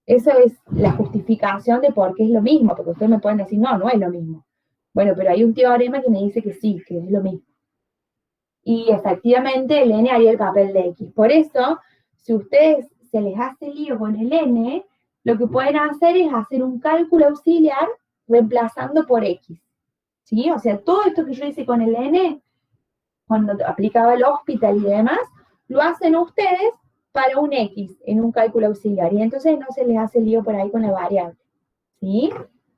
Eso es la justificación de por qué es lo mismo, porque ustedes me pueden decir, no, no es lo mismo. Bueno, pero hay un teorema que me dice que sí, que es lo mismo. Y efectivamente el n haría el papel de x. Por eso, si a ustedes se les hace lío con el n, lo que pueden hacer es hacer un cálculo auxiliar reemplazando por x. ¿Sí? O sea, todo esto que yo hice con el n, cuando aplicaba el hospital y demás, lo hacen ustedes para un x en un cálculo auxiliar. Y entonces no se les hace lío por ahí con la variable. ¿Sí?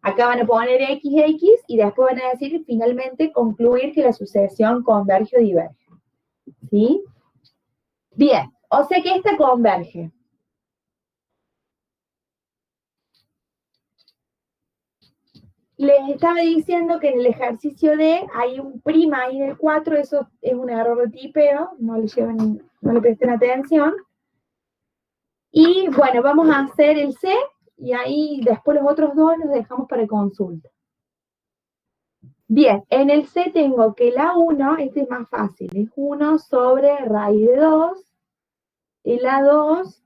Acá van a poner x y después van a decir finalmente concluir que la sucesión converge o diverge. ¿Sí? Bien, o sea que esta converge. Les estaba diciendo que en el ejercicio D hay un prima ahí del 4, eso es un error de tipeo, no le presten atención. Y bueno, vamos a hacer el C y ahí después los otros dos los dejamos para consulta. Bien, en el C tengo que la 1, este es más fácil, es 1 sobre raíz de 2, y la 2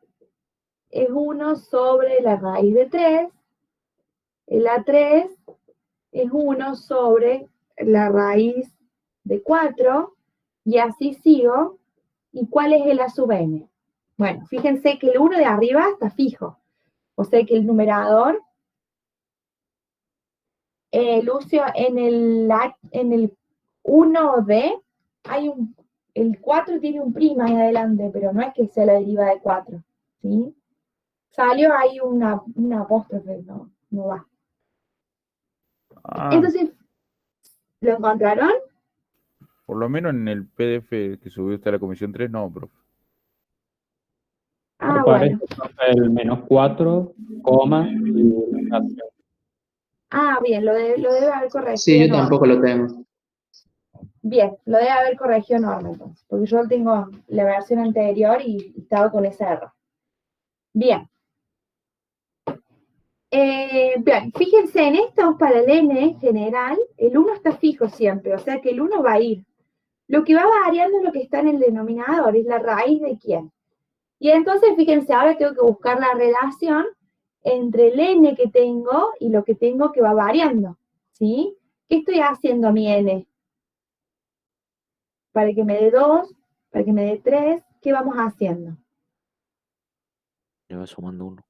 es 1 sobre la raíz de 3, y la 3 es 1 sobre la raíz de 4, y así sigo. ¿Y cuál es el a sub n? Bueno, fíjense que el 1 de arriba está fijo, o sea que el numerador, Lucio, en el 1D, el 4 tiene un prima ahí adelante, pero no es que sea la deriva de 4, ¿sí? Salió ahí una apóstrofe, no va. Ah, Entonces, ¿lo encontraron? por lo menos en el PDF que subió usted a la comisión 3, no, profe. Ah, Aparece bueno. el -4, coma y negación. Ah, bien, lo debe haber corregido Sí, yo Norma. tampoco lo tengo. Bien, lo debe haber corregido Norma entonces, porque yo tengo la versión anterior y estaba con ese error. Bien. Bien, fíjense en estos para el n general, el 1 está fijo siempre, o sea que el 1 va a ir. Lo que va variando es lo que está en el denominador, es la raíz de quién. Y entonces, fíjense, ahora tengo que buscar la relación entre el n que tengo y lo que tengo que va variando, ¿sí? ¿Qué estoy haciendo a mi n? Para que me dé 2, para que me dé 3, ¿qué vamos haciendo? Le va sumando 1.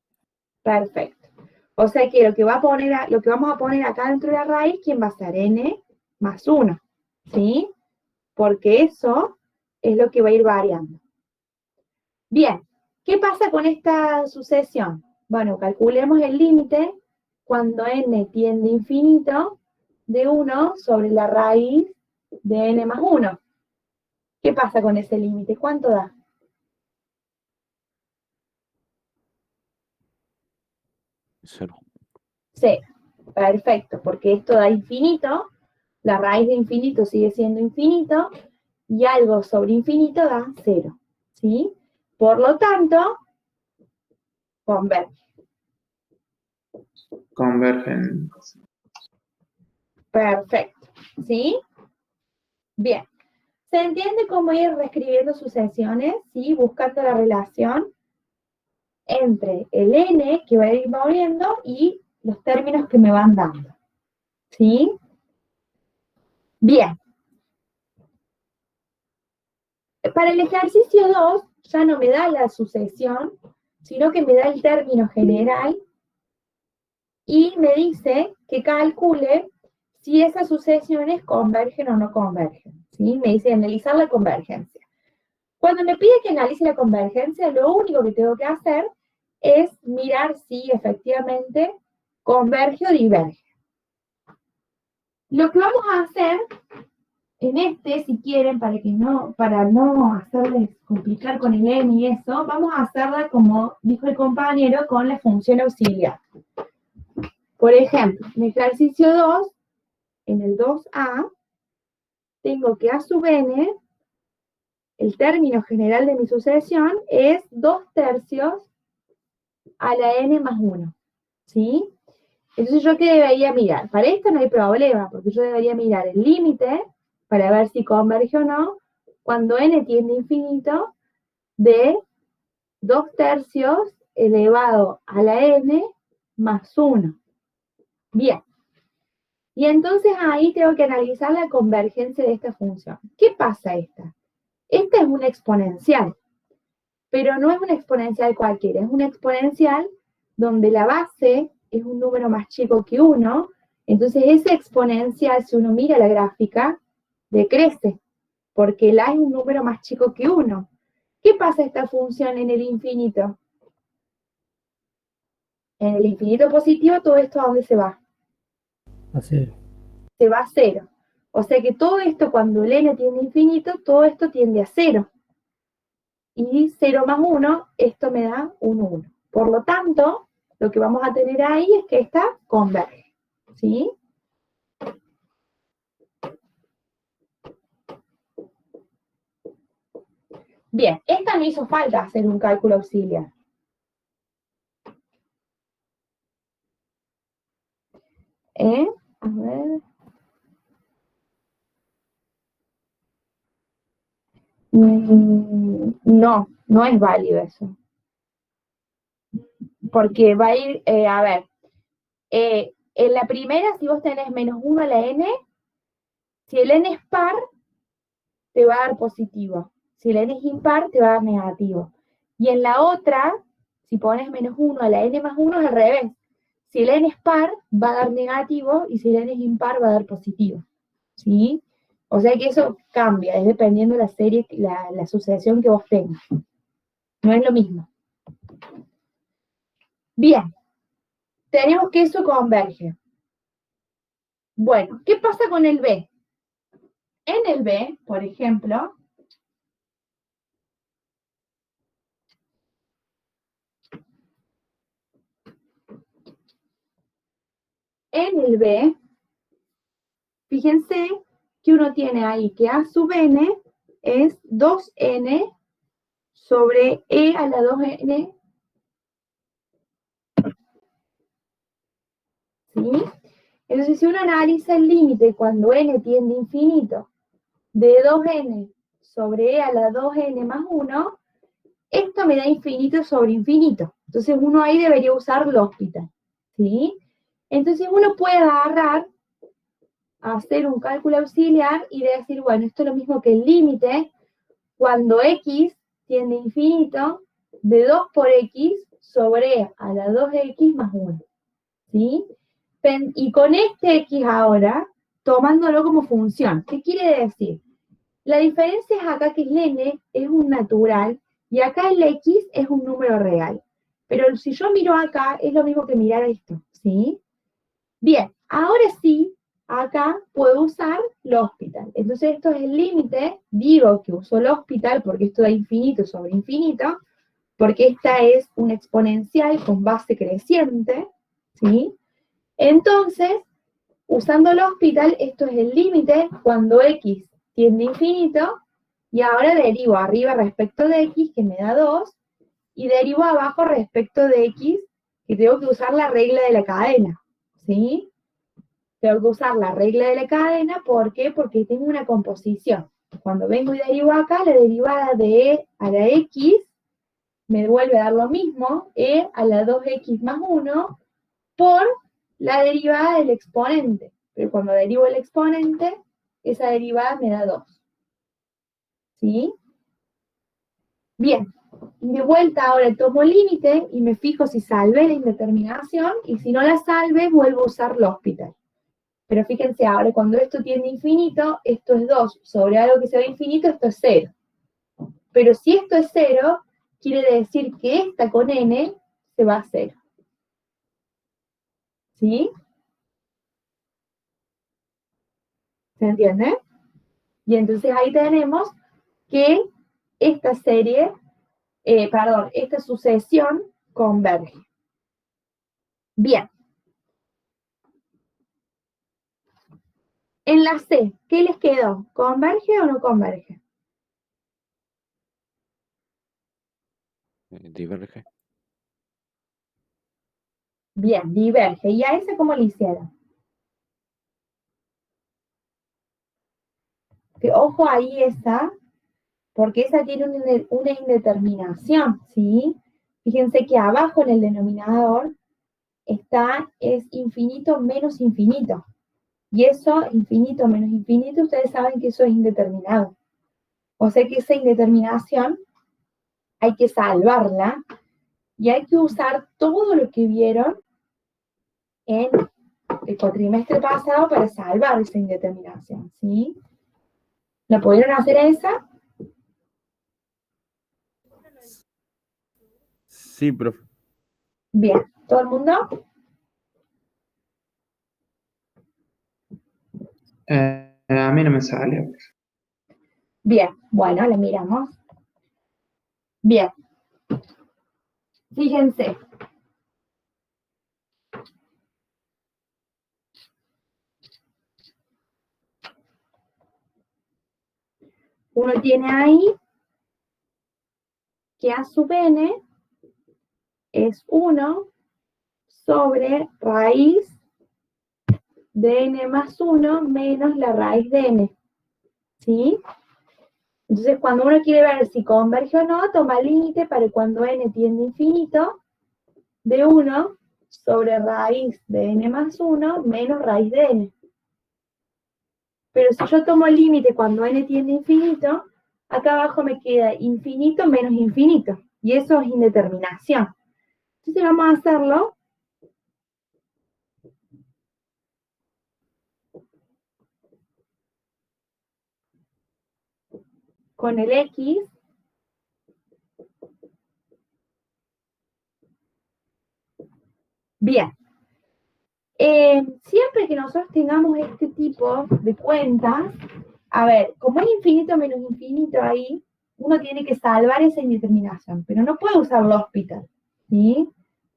Perfecto. O sea que lo que vamos a poner acá dentro de la raíz, ¿quién va a ser? N más 1, ¿sí? Porque eso es lo que va a ir variando. Bien, ¿qué pasa con esta sucesión? Bueno, calculemos el límite cuando n tiende a infinito de 1 sobre la raíz de n más 1. ¿Qué pasa con ese límite? ¿Cuánto da? 0. 0. Perfecto, porque esto da infinito, la raíz de infinito sigue siendo infinito, y algo sobre infinito da 0, ¿sí? Por lo tanto, converge. Convergen. Perfecto, ¿sí? Bien. ¿Se entiende cómo ir reescribiendo sucesiones? ¿Sí? Buscando la relación entre el n que va a ir moviendo y los términos que me van dando. ¿Sí? Bien. Para el ejercicio 2 ya no me da la sucesión, sino que me da el término general y me dice que calcule si esas sucesiones convergen o no convergen, ¿sí? Me dice analizar la convergencia. Cuando me pide que analice la convergencia, lo único que tengo que hacer es mirar si efectivamente converge o diverge. Lo que vamos a hacer en este, si quieren, para no hacerles complicar con el n y eso, vamos a hacerla como dijo el compañero con la función auxiliar. Por ejemplo, en ejercicio 2, en el 2a, tengo que a sub n, el término general de mi sucesión, es 2/3 a la n más 1, ¿sí? Entonces, ¿yo qué debería mirar? Para esto no hay problema, porque yo debería mirar el límite para ver si converge o no, cuando n tiende a infinito, de 2/3 elevado a la n más 1. Bien. Y entonces ahí tengo que analizar la convergencia de esta función. ¿Qué pasa esta? Esta es una exponencial, pero no es una exponencial cualquiera, es una exponencial donde la base es un número más chico que 1, entonces esa exponencial, si uno mira la gráfica, decrece, porque la es un número más chico que 1. ¿Qué pasa esta función en el infinito? En el infinito positivo, todo esto ¿a dónde se va? A 0. Se va a 0. O sea que todo esto, cuando el n tiende a infinito, todo esto tiende a 0. Y 0 más 1, esto me da un 1. Por lo tanto, lo que vamos a tener ahí es que esta converge, ¿sí? Bien, esta no hizo falta hacer un cálculo auxiliar. A ver. No, no es válido eso. Porque va a ir, a ver, en la primera, si vos tenés menos 1 a la n, si el n es par, te va a dar positivo. Si el n es impar, te va a dar negativo. Y en la otra, si pones menos 1 a la n más 1, es al revés. Si el n es par, va a dar negativo, y si el n es impar, va a dar positivo. ¿Sí? O sea que eso cambia, es dependiendo de la serie, la sucesión que vos tengas. No es lo mismo. Bien, tenemos que eso converge. Bueno, ¿qué pasa con el b? En el b, por ejemplo, en el b, fíjense que uno tiene ahí que a sub n es 2n sobre e a la 2n, ¿sí? Entonces, si uno analiza el límite cuando n tiende a infinito de 2n sobre e a la 2n más 1, esto me da infinito sobre infinito. Entonces, uno ahí debería usar L'Hospital, ¿sí? Entonces, uno puede agarrar, hacer un cálculo auxiliar y decir, bueno, esto es lo mismo que el límite cuando x tiende a infinito de 2 por x sobre e a la 2x más 1, ¿sí? Y con este x ahora, tomándolo como función, ¿qué quiere decir? La diferencia es acá que el n es un natural y acá el x es un número real. Pero si yo miro acá, es lo mismo que mirar esto, ¿sí? Bien, ahora sí, acá puedo usar L'Hospital. Entonces esto es el límite, digo que uso L'Hospital porque esto da infinito sobre infinito, porque esta es una exponencial con base creciente, ¿sí? Entonces, usando L'Hospital, esto es el límite cuando x tiende a infinito, y ahora derivo arriba respecto de x, que me da 2, y derivo abajo respecto de x, que tengo que usar la regla de la cadena, ¿sí? Tengo que usar la regla de la cadena, ¿por qué? Porque tengo una composición. Cuando vengo y derivo acá, la derivada de e a la x me vuelve a dar lo mismo, e a la 2x más 1, por la derivada del exponente. Pero cuando derivo el exponente, esa derivada me da 2. ¿Sí? Bien, Y de vuelta ahora tomo límite y me fijo si salvé la indeterminación, y si no la salve, vuelvo a usar l'hospital. Pero fíjense ahora, cuando esto tiende a infinito, esto es 2 sobre algo que se va a infinito, esto es 0. Pero si esto es 0, quiere decir que esta con n se va a 0. ¿Sí? ¿Se entiende? Y entonces ahí tenemos que esta serie, esta sucesión converge. Bien. En la C, ¿qué les quedó? ¿Converge o no converge? Diverge. Bien, diverge. ¿Y a esa cómo le hicieron? Que, ojo ahí esa, porque esa tiene una indeterminación, ¿sí? Fíjense que abajo en el denominador es infinito menos infinito. Y eso, infinito menos infinito, ustedes saben que eso es indeterminado. O sea que esa indeterminación hay que salvarla y hay que usar todo lo que vieron en el cuatrimestre pasado para salvar esa indeterminación, ¿sí? ¿La pudieron hacer esa? Sí, profe. Bien, ¿todo el mundo? A mí no me sale. Bien, bueno, la miramos. Bien, fíjense. Uno tiene ahí que a sub n es 1 sobre raíz de n más 1 menos la raíz de n, ¿sí? Entonces, cuando uno quiere ver si converge o no, toma límite para cuando n tiende a infinito, de 1 sobre raíz de n más 1 menos raíz de n. Pero si yo tomo límite cuando n tiende a infinito, acá abajo me queda infinito menos infinito, y eso es indeterminación. Entonces vamos a hacerlo con el x. Bien. Siempre que nosotros tengamos este tipo de cuentas, a ver, como hay infinito menos infinito ahí, uno tiene que salvar esa indeterminación, pero no puede usar l'hospital, ¿sí?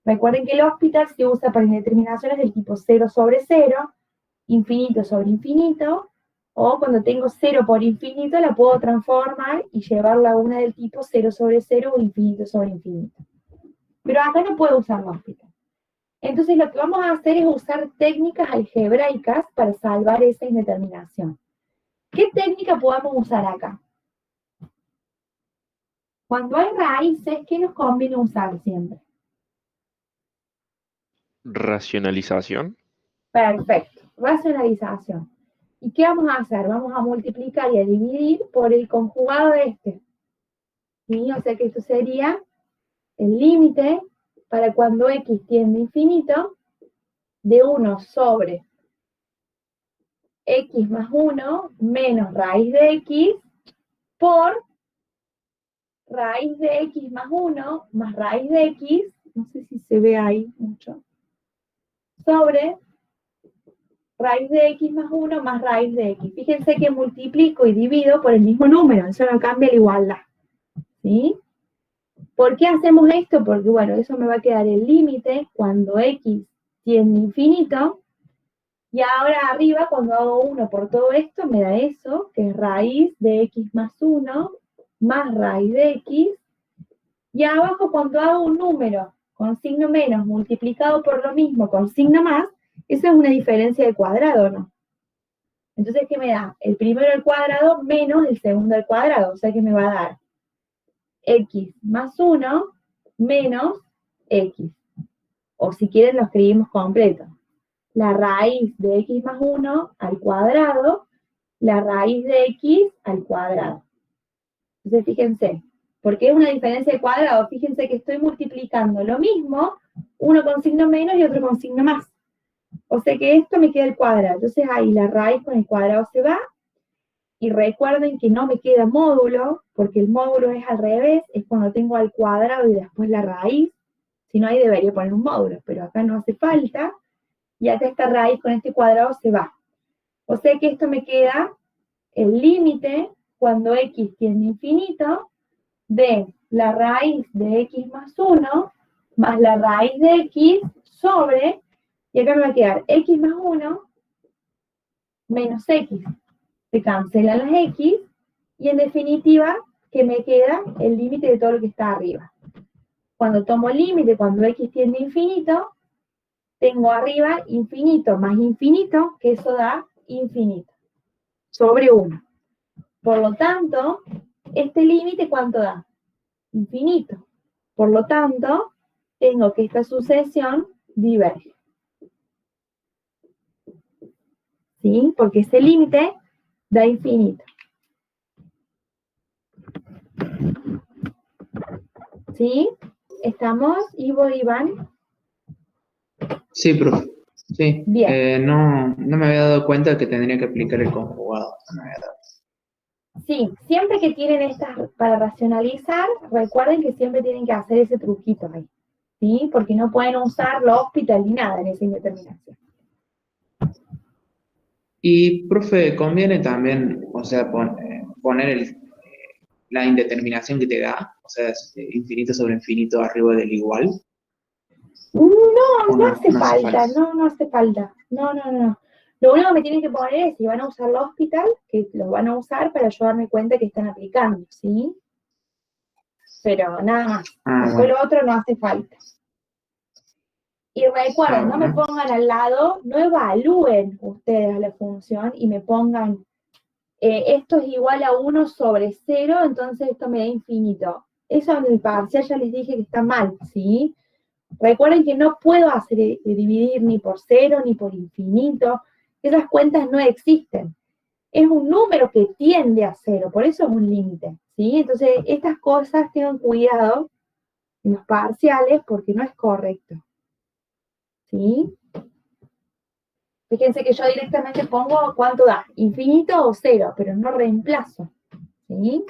Recuerden que l'hospital se usa para indeterminaciones del tipo 0 sobre 0, infinito sobre infinito, o cuando tengo 0 por infinito la puedo transformar y llevarla a una del tipo 0 sobre 0 o infinito sobre infinito. Pero acá no puedo usar l'hospital. Entonces lo que vamos a hacer es usar técnicas algebraicas para salvar esa indeterminación. ¿Qué técnica podemos usar acá? Cuando hay raíces, ¿qué nos conviene usar siempre? Racionalización. Perfecto, racionalización. ¿Y qué vamos a hacer? Vamos a multiplicar y a dividir por el conjugado de este. ¿Sí? O sea que esto sería el límite para cuando x tiende a infinito de 1 sobre x más 1 menos raíz de x por raíz de x más 1 más raíz de x, no sé si se ve ahí mucho, sobre raíz de x más 1 más raíz de x. Fíjense que multiplico y divido por el mismo número, eso no cambia la igualdad. ¿Sí? ¿Por qué hacemos esto? Porque, bueno, eso me va a quedar el límite cuando x tiende a infinito, y ahora arriba, cuando hago 1 por todo esto, me da eso, que es raíz de x más 1 más raíz de x. Y abajo, cuando hago un número con signo menos multiplicado por lo mismo con signo más, eso es una diferencia de cuadrado, ¿no? Entonces, ¿qué me da? El primero al cuadrado menos el segundo al cuadrado. O sea que me va a dar x más 1 menos x. O si quieren lo escribimos completo. La raíz de x más 1 al cuadrado, la raíz de x al cuadrado. Entonces, fíjense, porque es una diferencia de cuadrado. Fíjense que estoy multiplicando lo mismo, uno con signo menos y otro con signo más. O sea que esto me queda el cuadrado. Entonces ahí la raíz con el cuadrado se va. Y recuerden que no me queda módulo, porque el módulo es al revés, es cuando tengo al cuadrado y después la raíz. Si no, ahí debería poner un módulo, pero acá no hace falta. Y acá esta raíz con este cuadrado se va. O sea que esto me queda el límite cuando x tiende a infinito de la raíz de x más 1 más la raíz de x sobre, y acá me va a quedar x más 1 menos x. Se cancelan las x y en definitiva que me queda el límite de todo lo que está arriba. Cuando tomo el límite, cuando x tiende a infinito, tengo arriba infinito más infinito, que eso da infinito, sobre 1. Por lo tanto, este límite, ¿cuánto da? Infinito. Por lo tanto, tengo que esta sucesión diverge. ¿Sí? Porque ese límite da infinito. ¿Sí? ¿Estamos, Ivo, Iván? Sí, profe. Sí. Bien. No me había dado cuenta que tendría que aplicar el conjugado. No me había dado. Sí, siempre que tienen estas para racionalizar, recuerden que siempre tienen que hacer ese truquito ahí. ¿Sí? Porque no pueden usar lo hospital ni nada en esa indeterminación. Y, profe, conviene también, o sea, poner la indeterminación que te da, o sea, es, infinito sobre infinito arriba del igual. No hace No hace falta, no hace falta. No. Lo único que me tienen que poner es si van a usar lo hospital, que lo van a usar para yo darme cuenta que están aplicando, ¿sí? Pero nada más. Después Bueno. lo otro no hace falta. Y recuerden, no me pongan al lado, no evalúen ustedes a la función y me pongan esto es igual a 1 sobre 0, entonces esto me da infinito. Eso en el parcial ya les dije que está mal, ¿sí? Recuerden que no puedo hacer dividir ni por 0 ni por infinito. Esas cuentas no existen. Es un número que tiende a 0, por eso es un límite, ¿sí? Entonces, estas cosas tengan cuidado en los parciales porque no es correcto, ¿sí? Fíjense que yo directamente pongo cuánto da, infinito o 0, pero no reemplazo, ¿sí?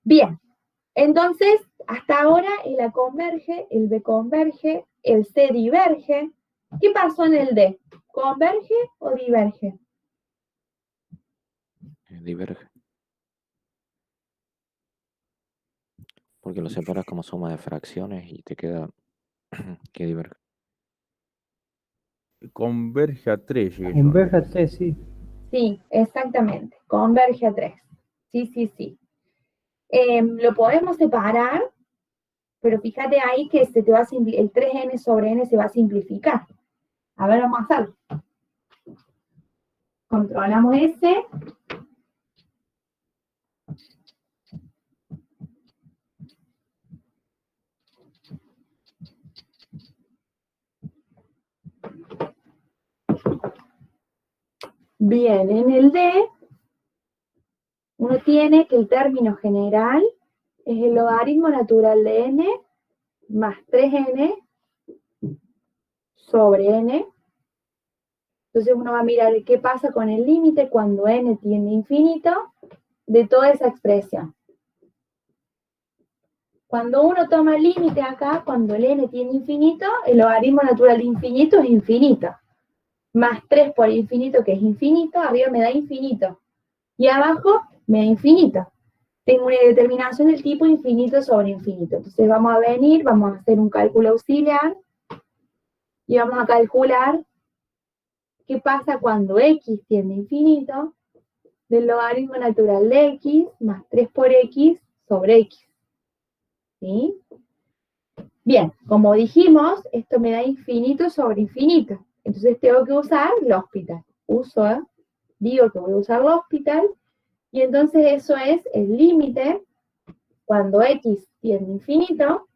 Bien, entonces, hasta ahora el A converge, el B converge, el C diverge. ¿Qué pasó en el D? ¿Converge o diverge? Diverge. Porque lo separas como suma de fracciones y te queda que diverge. Converge a 3. Converge a 3, sí. Sí, exactamente. Converge a 3. Sí. Lo podemos separar, pero fíjate ahí que se te va a el 3n sobre n se va a simplificar. A ver, vamos a hacerlo. Controlamos ese. Bien, en el D, uno tiene que el término general es el logaritmo natural de n más 3n sobre n. Entonces uno va a mirar qué pasa con el límite cuando n tiende a infinito de toda esa expresión. Cuando uno toma el límite acá, cuando el n tiende a infinito, el logaritmo natural de infinito es infinito. Más 3 por infinito, que es infinito, arriba me da infinito. Y abajo me da infinito. Tengo una determinación del tipo infinito sobre infinito. Entonces vamos a venir, vamos a hacer un cálculo auxiliar y vamos a calcular qué pasa cuando x tiende a infinito del logaritmo natural de x más 3 por x sobre x. ¿Sí? Bien, como dijimos, esto me da infinito sobre infinito. Entonces tengo que usar L'Hospital. Digo que voy a usar L'Hospital, y entonces eso es el límite cuando x tiende a infinito,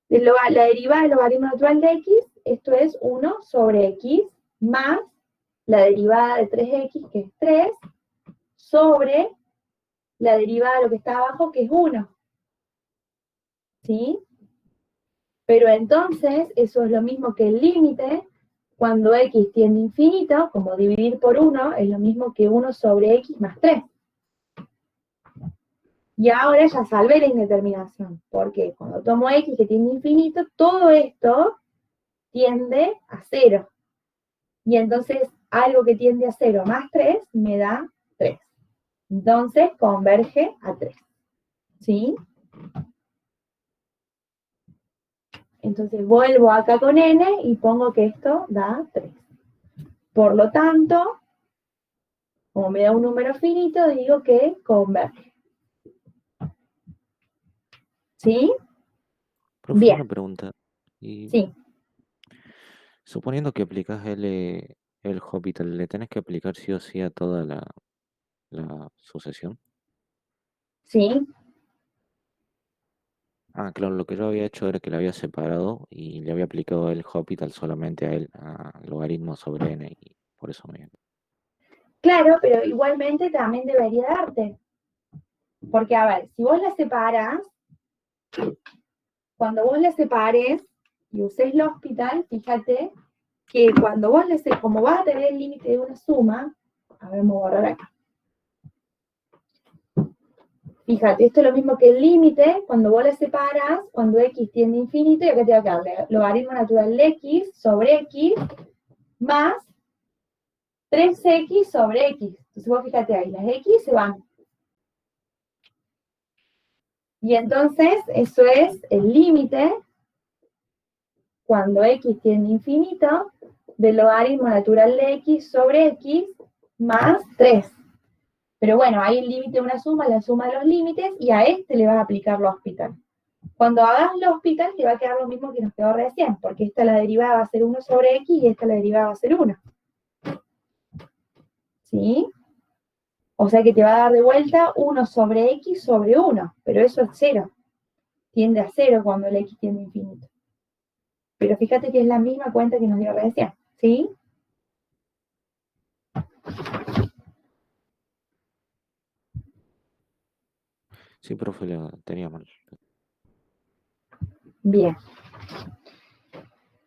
la derivada del logaritmo natural de x, esto es 1 sobre x, más la derivada de 3x, que es 3, sobre la derivada de lo que está abajo, que es 1. ¿Sí? Pero entonces, eso es lo mismo que el límite, cuando x tiende a infinito, como dividir por 1, es lo mismo que 1 sobre x más 3. Y ahora ya salvé la indeterminación, porque cuando tomo x que tiende a infinito, todo esto tiende a 0. Y entonces, algo que tiende a 0 más 3 me da 3. Entonces, converge a 3. ¿Sí? Entonces, vuelvo acá con n y pongo que esto da 3. Por lo tanto, como me da un número finito, digo que converge. ¿Sí? Profe, Bien. una pregunta. Y Sí. suponiendo que aplicas el Hospital, ¿le tenés que aplicar sí o sí a toda la sucesión? Sí. Ah, claro, lo que yo había hecho era que le había separado y le había aplicado el Hospital solamente a él, a logaritmo sobre n, y por eso me... Claro, pero igualmente también debería darte. Porque, a ver, si vos la separás, cuando vos la separes y uses el hospital, fíjate que cuando vos le como vas a tener el límite de una suma, a ver, vamos a borrar acá. Fíjate, esto es lo mismo que el límite, cuando vos le separas, cuando x tiende a infinito, y acá te va a quedar logaritmo natural de x sobre x más 3x sobre x. Entonces vos fíjate ahí, las x se van. Y entonces, eso es el límite, cuando x tiende a infinito, del logaritmo natural de x sobre x más 3. Pero bueno, hay el límite de una suma, la suma de los límites, y a este le vas a aplicar el hospital. Cuando hagas el hospital, te va a quedar lo mismo que nos quedó recién, porque esta la derivada va a ser 1 sobre x y esta la derivada va a ser 1. ¿Sí? O sea que te va a dar de vuelta 1 sobre x sobre 1, pero eso es 0. Tiende a 0 cuando el x tiende a infinito. Pero fíjate que es la misma cuenta que nos dio recién, ¿sí? Sí, profe, la tenía mal. Bien.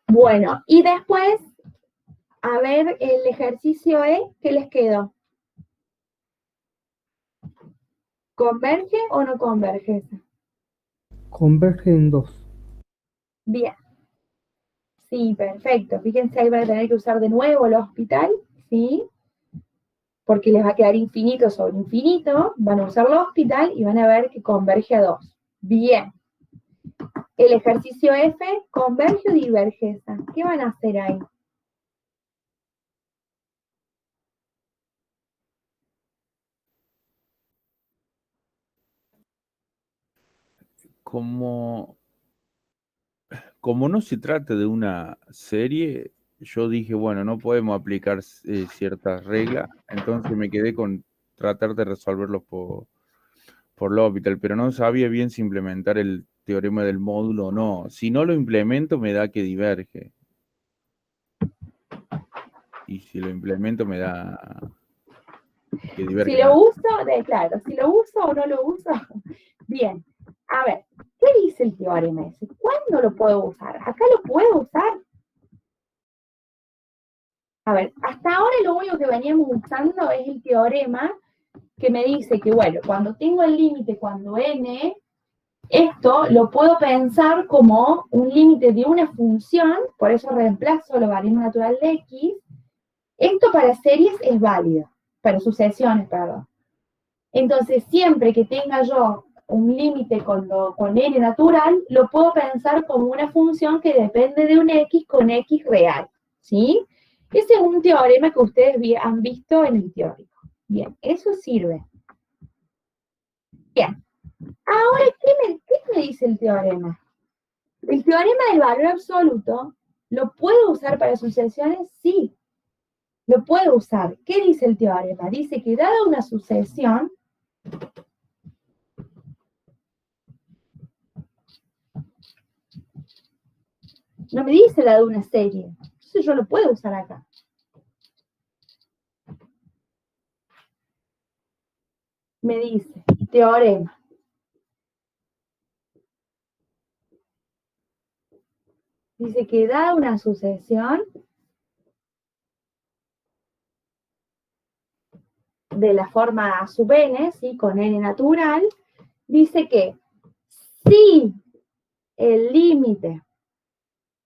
Bueno, y después, a ver, el ejercicio E, ¿qué les quedó? ¿Converge o no converge esa? Converge en 2. Bien. Sí, perfecto. Fíjense, ahí van a tener que usar de nuevo el hospital, ¿sí? Porque les va a quedar infinito sobre infinito. Van a usar el hospital y van a ver que converge a 2. Bien. El ejercicio F, ¿converge o diverge esa? ¿Qué van a hacer ahí? Como no se trata de una serie, yo dije, bueno, no podemos aplicar ciertas reglas, entonces me quedé con tratar de resolverlos por L'Hopital, pero no sabía bien si implementar el teorema del módulo o no. Si no lo implemento, me da que diverge. Y si lo implemento, me da que diverge. Si lo uso, claro, si lo uso o no lo uso. Bien. A ver, ¿qué dice el teorema ese? ¿Cuándo lo puedo usar? ¿Acá lo puedo usar? A ver, hasta ahora lo único que veníamos usando es el teorema que me dice que, bueno, cuando tengo el límite, cuando n, esto lo puedo pensar como un límite de una función, por eso reemplazo logaritmo natural de x. Esto para series es válido, para sucesiones, perdón. Entonces, siempre que tenga yo un límite con n natural, lo puedo pensar como una función que depende de un x con x real, ¿sí? Ese es un teorema que ustedes han visto en el teórico. Bien, eso sirve. Bien. Ahora, ¿qué me dice el teorema? ¿El teorema del valor absoluto lo puedo usar para sucesiones? Sí, lo puedo usar. ¿Qué dice el teorema? Dice que dada una sucesión, no me dice dada una serie. Entonces yo lo puedo usar acá. Me dice teorema. Dice que da una sucesión de la forma A sub n, ¿sí? Con n natural, dice que si el límite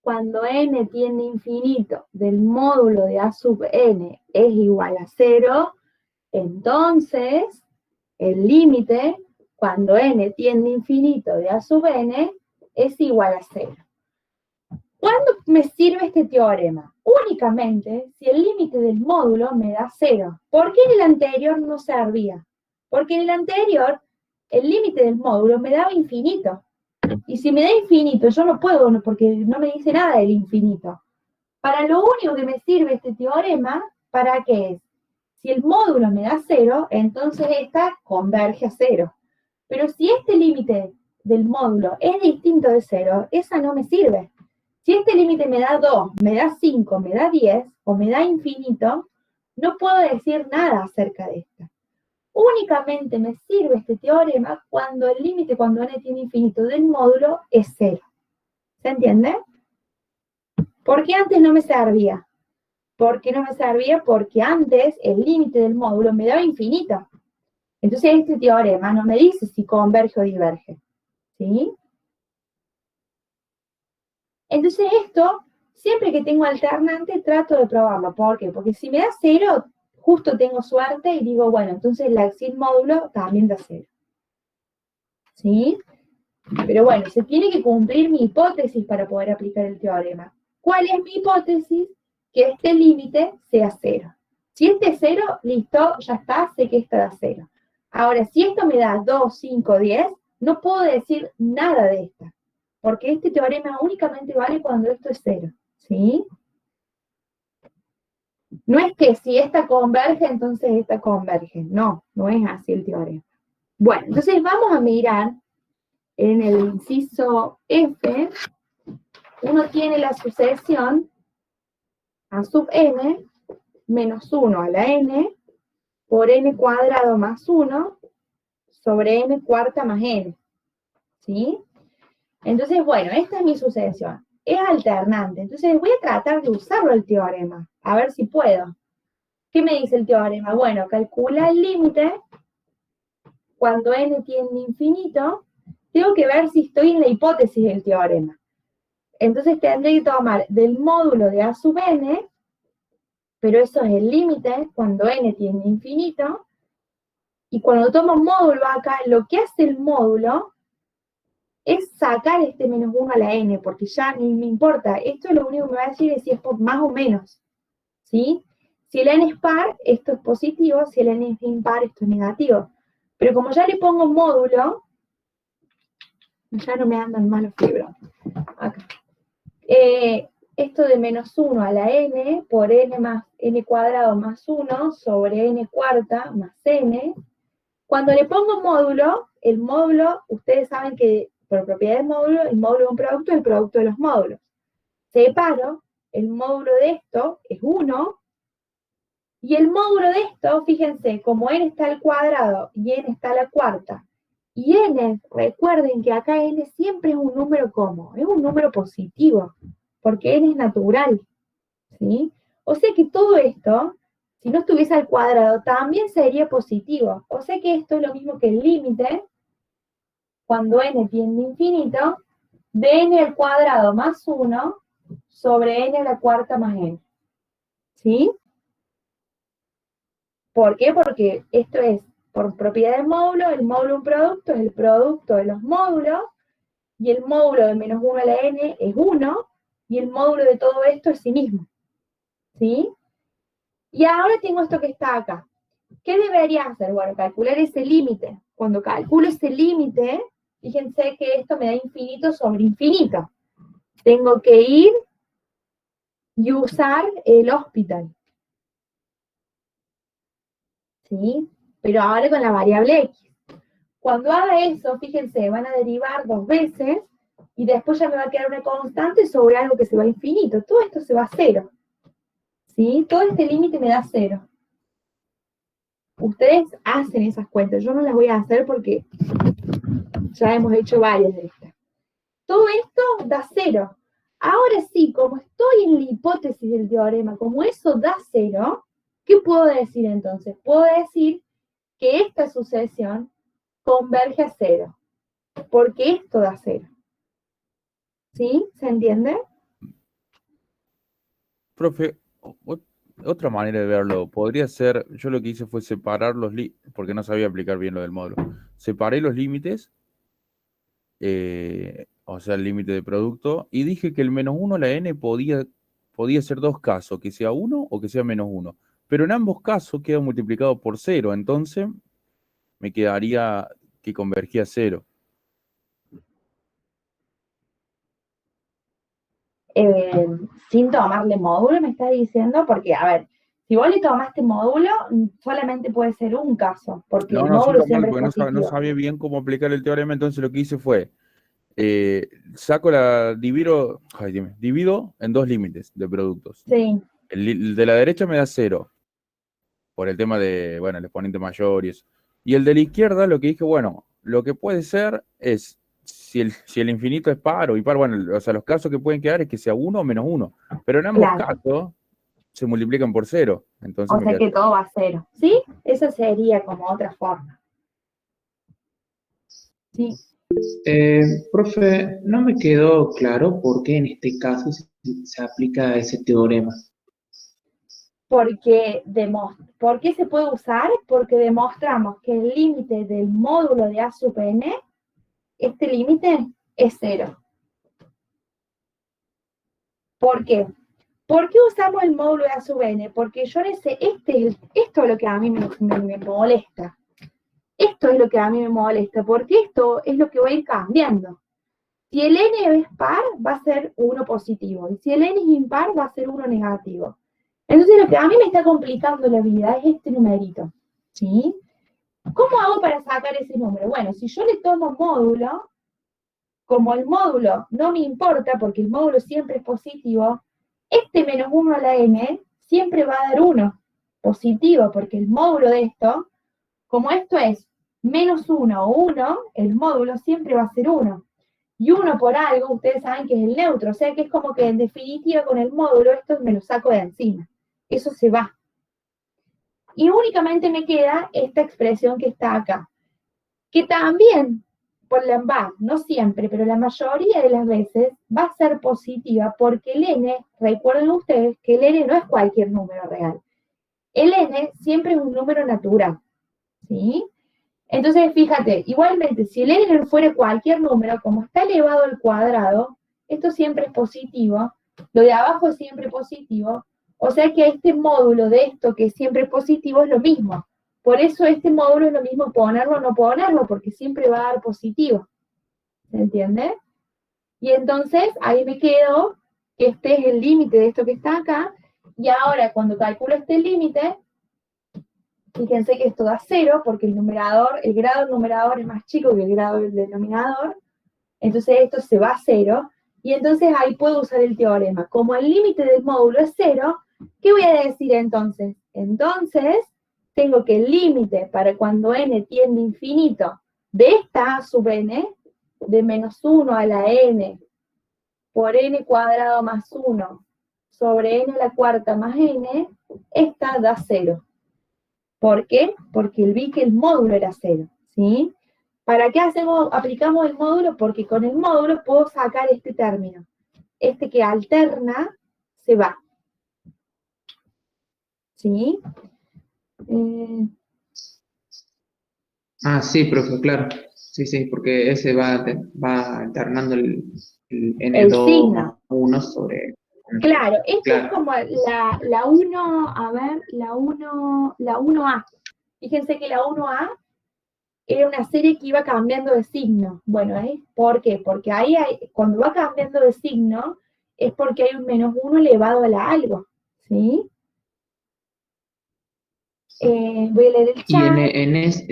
cuando n tiende a infinito del módulo de A sub n es igual a 0, entonces el límite cuando n tiende a infinito de A sub n es igual a 0. ¿Cuándo me sirve este teorema? Únicamente si el límite del módulo me da 0. ¿Por qué en el anterior no servía? Porque en el anterior el límite del módulo me daba infinito. Y si me da infinito, yo no puedo, porque no me dice nada del infinito. Para lo único que me sirve este teorema, ¿para qué es? Si el módulo me da 0, entonces esta converge a 0. Pero si este límite del módulo es distinto de 0, esa no me sirve. Si este límite me da 2, me da 5, me da 10, o me da infinito, no puedo decir nada acerca de esta. Únicamente me sirve este teorema cuando el límite, cuando n tiene infinito del módulo, es 0. ¿Se entiende? ¿Por qué antes no me servía? ¿Por qué no me servía? Porque antes el límite del módulo me daba infinito. Entonces este teorema no me dice si converge o diverge. ¿Sí? Entonces esto, siempre que tengo alternante, trato de probarlo. ¿Por qué? Porque si me da 0, justo tengo suerte y digo, bueno, entonces la sin módulo también da 0. ¿Sí? Pero bueno, se tiene que cumplir mi hipótesis para poder aplicar el teorema. ¿Cuál es mi hipótesis? Que este límite sea 0. Si este es 0, listo, ya está, sé que esta da 0. Ahora, si esto me da 2, 5, 10, no puedo decir nada de esta. Porque este teorema únicamente vale cuando esto es 0. ¿Sí? No es que si esta converge, entonces esta converge. No, no es así el teorema. Bueno, entonces vamos a mirar en el inciso F. Uno tiene la sucesión A sub n menos 1 a la n por n cuadrado más 1 sobre n cuarta más n. ¿Sí? Entonces, bueno, esta es mi sucesión. Es alternante. Entonces voy a tratar de usarlo el teorema. A ver si puedo. ¿Qué me dice el teorema? Bueno, calcula el límite cuando n tiende a infinito. Tengo que ver si estoy en la hipótesis del teorema. Entonces tendré que tomar del módulo de A sub n, pero eso es el límite cuando n tiende a infinito. Y cuando tomo módulo acá, lo que hace el módulo es sacar este menos 1 a la n, porque ya ni me importa. Esto lo único que me va a decir es si es por más o menos. ¿Sí? Si el n es par, esto es positivo. Si el n es impar, esto es negativo. Pero como ya le pongo módulo, ya no me andan mal los fibros. Acá. Esto de menos 1 a la n por n más n cuadrado más 1 sobre n cuarta más n. Cuando le pongo módulo, el módulo, ustedes saben que por propiedad del módulo, el módulo de un producto es el producto de los módulos. Separo, el módulo de esto es 1, y el módulo de esto, fíjense, como n está al cuadrado y n está a la cuarta, y n, recuerden que acá n siempre es un número ¿cómo? Es un número positivo, porque n es natural, ¿sí? O sea que todo esto, si no estuviese al cuadrado, también sería positivo. O sea que esto es lo mismo que el límite, cuando n tiende a infinito, de n al cuadrado más 1 sobre n a la cuarta más n. ¿Sí? ¿Por qué? Porque esto es por propiedad del módulo, el módulo de un producto es el producto de los módulos, y el módulo de menos 1 a la n es 1, y el módulo de todo esto es sí mismo. ¿Sí? Y ahora tengo esto que está acá. ¿Qué debería hacer? Bueno, calcular ese límite. Cuando calculo ese límite, fíjense que esto me da infinito sobre infinito. Tengo que ir y usar el hospital. ¿Sí? Pero ahora con la variable x. Cuando haga eso, fíjense, van a derivar 2 veces, y después ya me va a quedar una constante sobre algo que se va a infinito. Todo esto se va a 0. ¿Sí? Todo este límite me da 0. Ustedes hacen esas cuentas, yo no las voy a hacer porque ya hemos hecho varias de estas. Todo esto da 0. Ahora sí, como estoy en la hipótesis del teorema, como eso da 0, ¿qué puedo decir entonces? Puedo decir que esta sucesión converge a 0, porque esto da 0. ¿Sí? ¿Se entiende? Profe, otra manera de verlo podría ser, yo lo que hice fue separar los límites, porque no sabía aplicar bien lo del módulo. Separé los límites, o sea, el límite de producto, y dije que el -1 a la n podía ser dos casos, que sea 1 o que sea -1. Pero en ambos casos queda multiplicado por 0, entonces me quedaría que convergía a 0. Sin tomarle módulo, me está diciendo, porque, a ver, si vos le tomaste módulo, solamente puede ser un caso, porque el No, sin módulo tomarlo, siempre es porque no positivo. sabía bien cómo aplicar el teorema, entonces lo que hice fue, divido en dos límites de productos. Sí, El de la derecha me da 0, por el tema de, bueno, el exponente mayor y eso. Y el de la izquierda, lo que dije, bueno, lo que puede ser es, si el infinito es par o impar, bueno, o sea, los casos que pueden quedar es que sea 1 o -1, pero en ambos claro. casos se multiplican por 0, entonces O me sea queda que todo va a 0. ¿Sí? Esa sería como otra forma. Sí. Profe, no me quedó claro por qué en este caso se aplica ese teorema. ¿Por qué se puede usar? Porque demostramos que el límite del módulo de A sub n, este límite es 0. ¿Por qué? ¿Por qué usamos el módulo de A sub n? Porque yo esto es lo que a mí me molesta. Esto es lo que a mí me molesta, porque esto es lo que va a ir cambiando. Si el n es par, va a ser 1 positivo, y si el n es impar, va a ser 1 negativo. Entonces lo que a mí me está complicando la vida es este numerito, ¿sí? ¿Cómo hago para sacar ese número? Bueno, si yo le tomo módulo, como el módulo no me importa, porque el módulo siempre es positivo, este -1 a la n siempre va a dar 1 positivo, porque el módulo de esto, como esto es -1 o 1, el módulo siempre va a ser 1. Y 1 por algo, ustedes saben que es el neutro, o sea que es como que en definitiva con el módulo esto me lo saco de encima. Eso se va. Y únicamente me queda esta expresión que está acá, que también, no siempre, pero la mayoría de las veces va a ser positiva porque el n, recuerden ustedes que el n no es cualquier número real. El n siempre es un número natural, ¿sí? Entonces, fíjate, igualmente, si el n fuera cualquier número, como está elevado al cuadrado, esto siempre es positivo, lo de abajo es siempre positivo, o sea que este módulo de esto que siempre es positivo es lo mismo. Por eso este módulo es lo mismo ponerlo o no ponerlo, porque siempre va a dar positivo. ¿Se entiende? Y entonces ahí me quedo que este es el límite de esto que está acá, y ahora cuando calculo este límite, fíjense que esto da 0 porque el grado del numerador es más chico que el grado del denominador, entonces esto se va a 0, y entonces ahí puedo usar el teorema. Como el límite del módulo es 0, ¿qué voy a decir entonces? Entonces, tengo que el límite para cuando n tiende a infinito de esta a sub n, de -1 a la n por n cuadrado más 1 sobre n a la cuarta más n, esta da 0. ¿Por qué? Porque vi que el módulo era 0, ¿sí? ¿Para qué aplicamos el módulo? Porque con el módulo puedo sacar este término. Este que alterna se va. ¿Sí? Sí, profe, claro. Sí, porque ese va alternando el El N2 más signo. 1 sobre... Claro, esto es Claro. como la 1, a ver, la 1A. Fíjense que la 1A era una serie que iba cambiando de signo. Bueno, ¿por qué? Porque ahí cuando va cambiando de signo es porque hay un -1 elevado a la algo, ¿sí? Voy a leer el Y en, chat. en, es-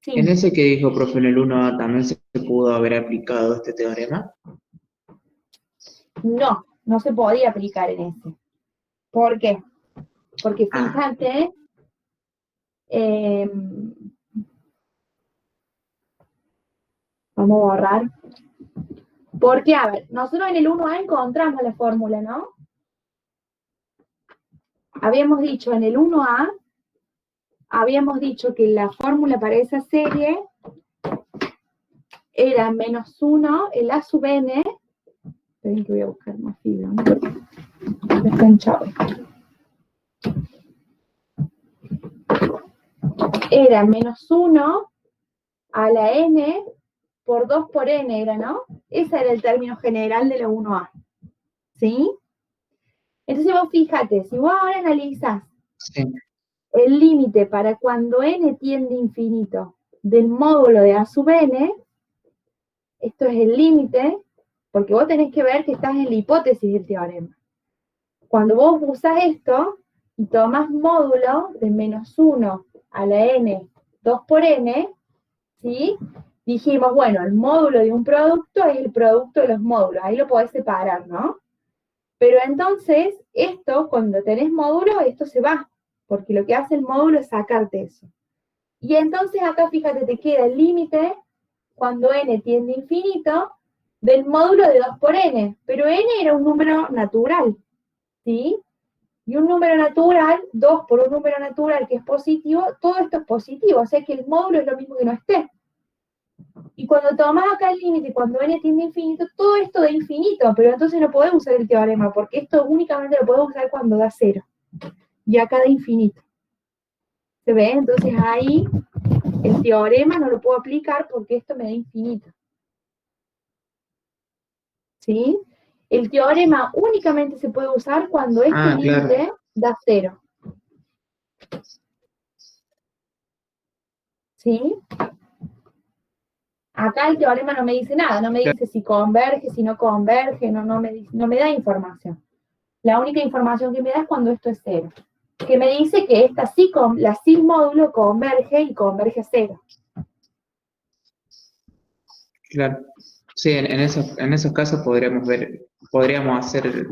Sí. en ese que dijo, profe, en el 1A también se pudo haber aplicado este teorema. No se podía aplicar en ese. ¿Por qué? Porque fíjate Vamos a borrar. Porque, a ver, nosotros en el 1A encontramos la fórmula, ¿no? Habíamos dicho en el 1A, habíamos dicho que la fórmula para esa serie era -1, el A sub n. Esperen que voy a buscar más fibra, ¿no? Está hinchado. Era -1 a la n por 2 por n, era, ¿no? Ese era el término general de la 1A. ¿Sí? Entonces vos fíjate, si vos ahora analizás Sí. el límite para cuando n tiende a infinito del módulo de A sub n, esto es el límite, porque vos tenés que ver que estás en la hipótesis del teorema. Cuando vos usás esto y tomás módulo de -1 a la n, 2 por n, ¿sí? Dijimos, bueno, el módulo de un producto es el producto de los módulos, ahí lo podés separar, ¿no? Pero entonces, esto, cuando tenés módulo, esto se va, porque lo que hace el módulo es sacarte eso. Y entonces acá, fíjate, te queda el límite, cuando n tiende a infinito, del módulo de 2 por n, pero n era un número natural, ¿sí? Y un número natural, 2 por un número natural que es positivo, todo esto es positivo, o sea que el módulo es lo mismo que no esté. Y cuando tomas acá el límite, cuando n tiende a infinito, todo esto da infinito, pero entonces no podés usar el teorema, porque esto únicamente lo podés usar cuando da 0. Y acá da infinito. ¿Se ve? Entonces ahí el teorema no lo puedo aplicar porque esto me da infinito. ¿Sí? El teorema únicamente se puede usar cuando este Ah, claro. límite da 0. ¿Sí? Acá el teorema no me dice nada, no me dice si converge, si no converge, no me da información. La única información que me da es cuando esto es 0. Que me dice que esta sí, la sin módulo converge y converge a 0. Claro. Sí, en esos casos podríamos hacer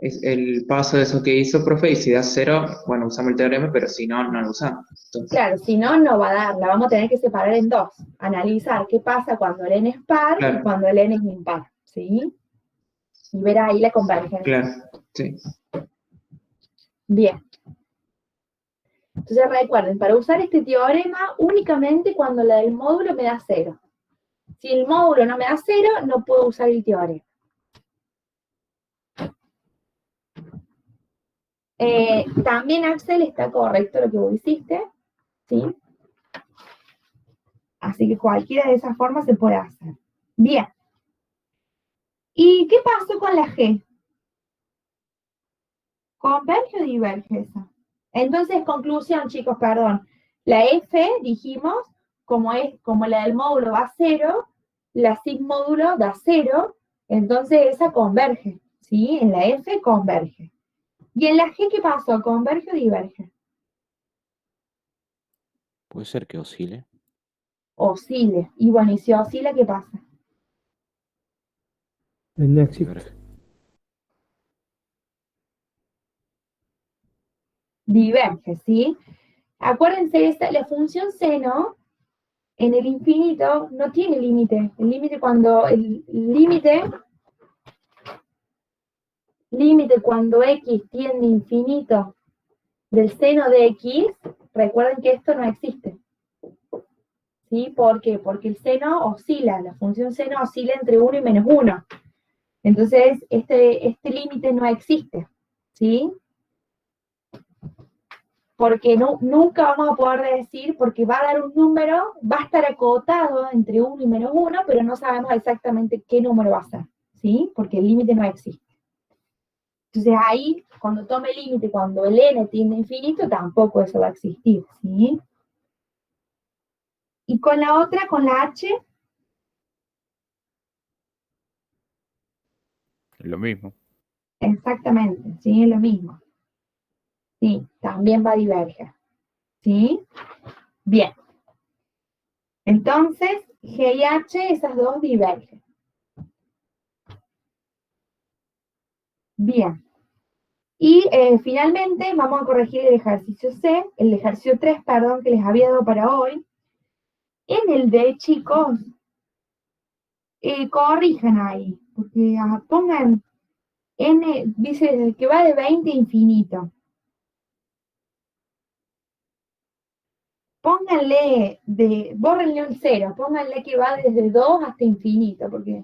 el paso de eso que hizo, profe, y si da 0, bueno, usamos el teorema, pero si no, no lo usamos. Entonces, Claro, si no, no va a dar, la vamos a tener que separar en dos. Analizar qué pasa cuando el n es par y claro, cuando el n es impar, ¿sí? Y ver ahí la convergencia. claro, sí. Bien. Entonces recuerden, para usar este teorema únicamente cuando la del módulo me da 0. Si el módulo no me da 0, no puedo usar el teorema. También, Axel, está correcto lo que vos hiciste, ¿sí? Así que cualquiera de esas formas se puede hacer. Bien. ¿Y qué pasó con la G? ¿Converge o diverge esa? Entonces, conclusión, chicos, perdón. La F, dijimos, como la del módulo va a 0, la sin módulo da 0, entonces esa converge, ¿sí? En la F converge. ¿Y en la G qué pasó? ¿Converge o diverge? Puede ser que oscile. Oscile. Y bueno, ¿y si oscila qué pasa? No existe. Diverge. Diverge, ¿sí? Acuérdense, la función seno en el infinito no tiene límite. El límite cuando x tiende a infinito del seno de x, recuerden que esto no existe. ¿Sí? ¿Por qué? Porque el seno oscila, la función seno oscila entre 1 y -1. Entonces, este límite no existe. ¿Sí? Porque nunca vamos a poder decir, porque va a dar un número, va a estar acotado entre 1 y -1, pero no sabemos exactamente qué número va a ser, ¿sí? Porque el límite no existe. Entonces ahí, cuando tome el límite, cuando el n tiende a infinito, tampoco eso va a existir, ¿sí? Y con la otra, con la h, Es lo mismo. exactamente, ¿sí? Es lo mismo. Sí, también va a diverger, ¿sí? Bien. Entonces, G y H, esas dos divergen. Bien. Y finalmente vamos a corregir el ejercicio 3, perdón, que les había dado para hoy. En el D, chicos, corrijan ahí, porque pongan N, dice que va de 20 a infinito. Pónganle, bórrenle un 0, pónganle que va desde 2 hasta infinito, porque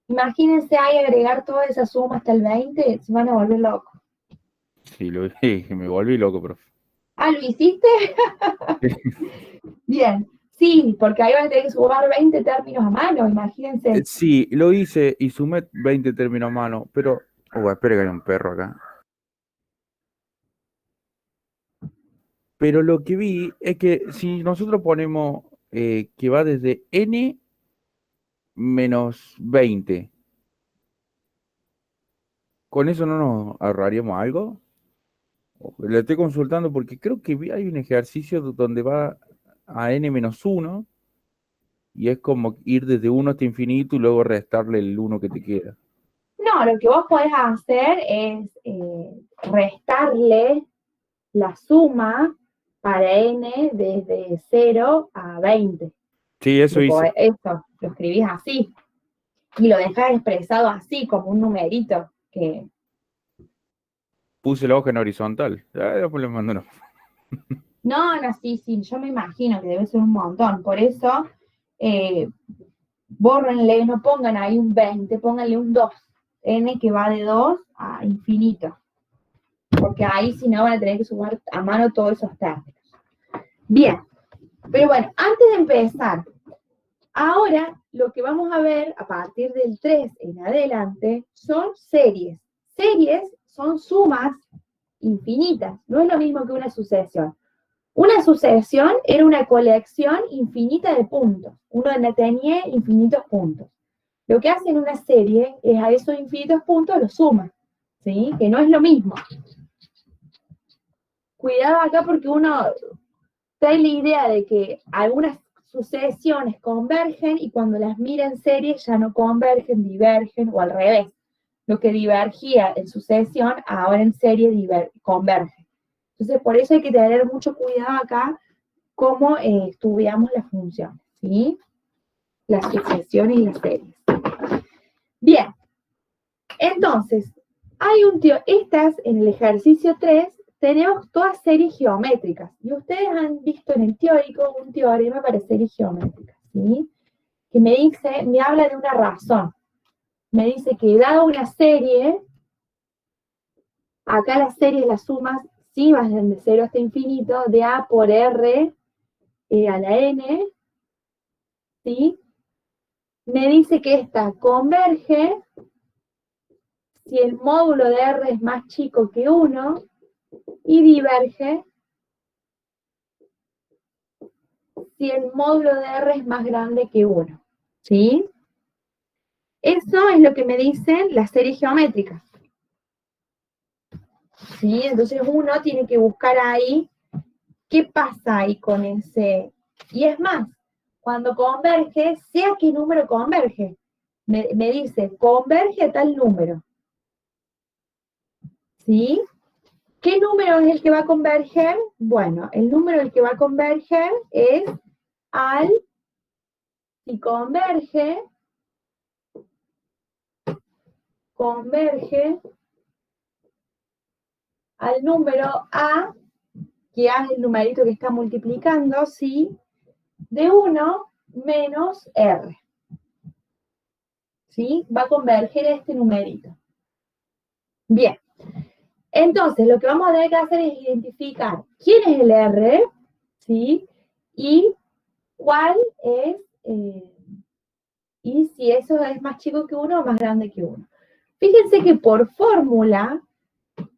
imagínense ahí agregar toda esa suma hasta el 20, se van a volver locos. Sí, lo dije, me volví loco, profe. Ah, ¿lo hiciste? Bien, sí, porque ahí van a tener que sumar 20 términos a mano, imagínense. Sí, lo hice y sumé 20 términos a mano, pero... Oh, espera que hay un perro acá. Pero lo que vi es que si nosotros ponemos que va desde n menos 20, ¿con eso no nos ahorraríamos algo? Le estoy consultando porque creo que hay un ejercicio donde va a n menos 1 y es como ir desde 1 hasta infinito y luego restarle el 1 que te queda. No, lo que vos podés hacer es restarle la suma para n desde 0 a 20. Sí, eso hice. Eso, lo escribís así. Y lo dejás expresado así, como un numerito. Que... Puse la hoja en horizontal. Después le mando una. No, sí, yo me imagino que debe ser un montón. Por eso, bórrenle, no pongan ahí un 20, pónganle un 2. N que va de 2 a infinito. Porque ahí si no van a tener que sumar a mano todos esos términos. Bien, pero bueno, antes de empezar, ahora lo que vamos a ver a partir del 3 en adelante son series. Series son sumas infinitas, no es lo mismo que una sucesión. Una sucesión era una colección infinita de puntos. Uno tenía infinitos puntos. Lo que hace en una serie es a esos infinitos puntos los suma, ¿sí? Que no es lo mismo. Cuidado acá porque uno trae la idea de que algunas sucesiones convergen y cuando las mira en serie ya no convergen, divergen o al revés. Lo que divergía en sucesión ahora en serie converge. Entonces por eso hay que tener mucho cuidado acá cómo estudiamos las funciones, ¿sí? Las sucesiones y las series. Bien, entonces, hay estas en el ejercicio 3 tenemos todas series geométricas. Y ustedes han visto en el teórico un teorema para series geométricas, ¿sí? Que me habla de una razón. Me dice que dada una serie, acá las series las sumas, sí, van de 0 hasta infinito, de A por R a la N, ¿sí? Me dice que esta converge si el módulo de R es más chico que 1 y diverge si el módulo de R es más grande que 1, ¿sí? Eso es lo que me dicen las series geométricas, ¿sí? Entonces uno tiene que buscar ahí qué pasa ahí con ese. Y es más, cuando converge, sea qué número converge, me dice, converge a tal número, ¿sí? ¿Qué número es el que va a converger? Bueno, el número el que va a converger es si converge al número A, que A es el numerito que está multiplicando, ¿sí? De 1 menos R. ¿Sí? Va a converger este numerito. Bien. Entonces, lo que vamos a tener que hacer es identificar quién es el R, ¿sí? Y cuál es, y si eso es más chico que 1 o más grande que 1. Fíjense que por fórmula,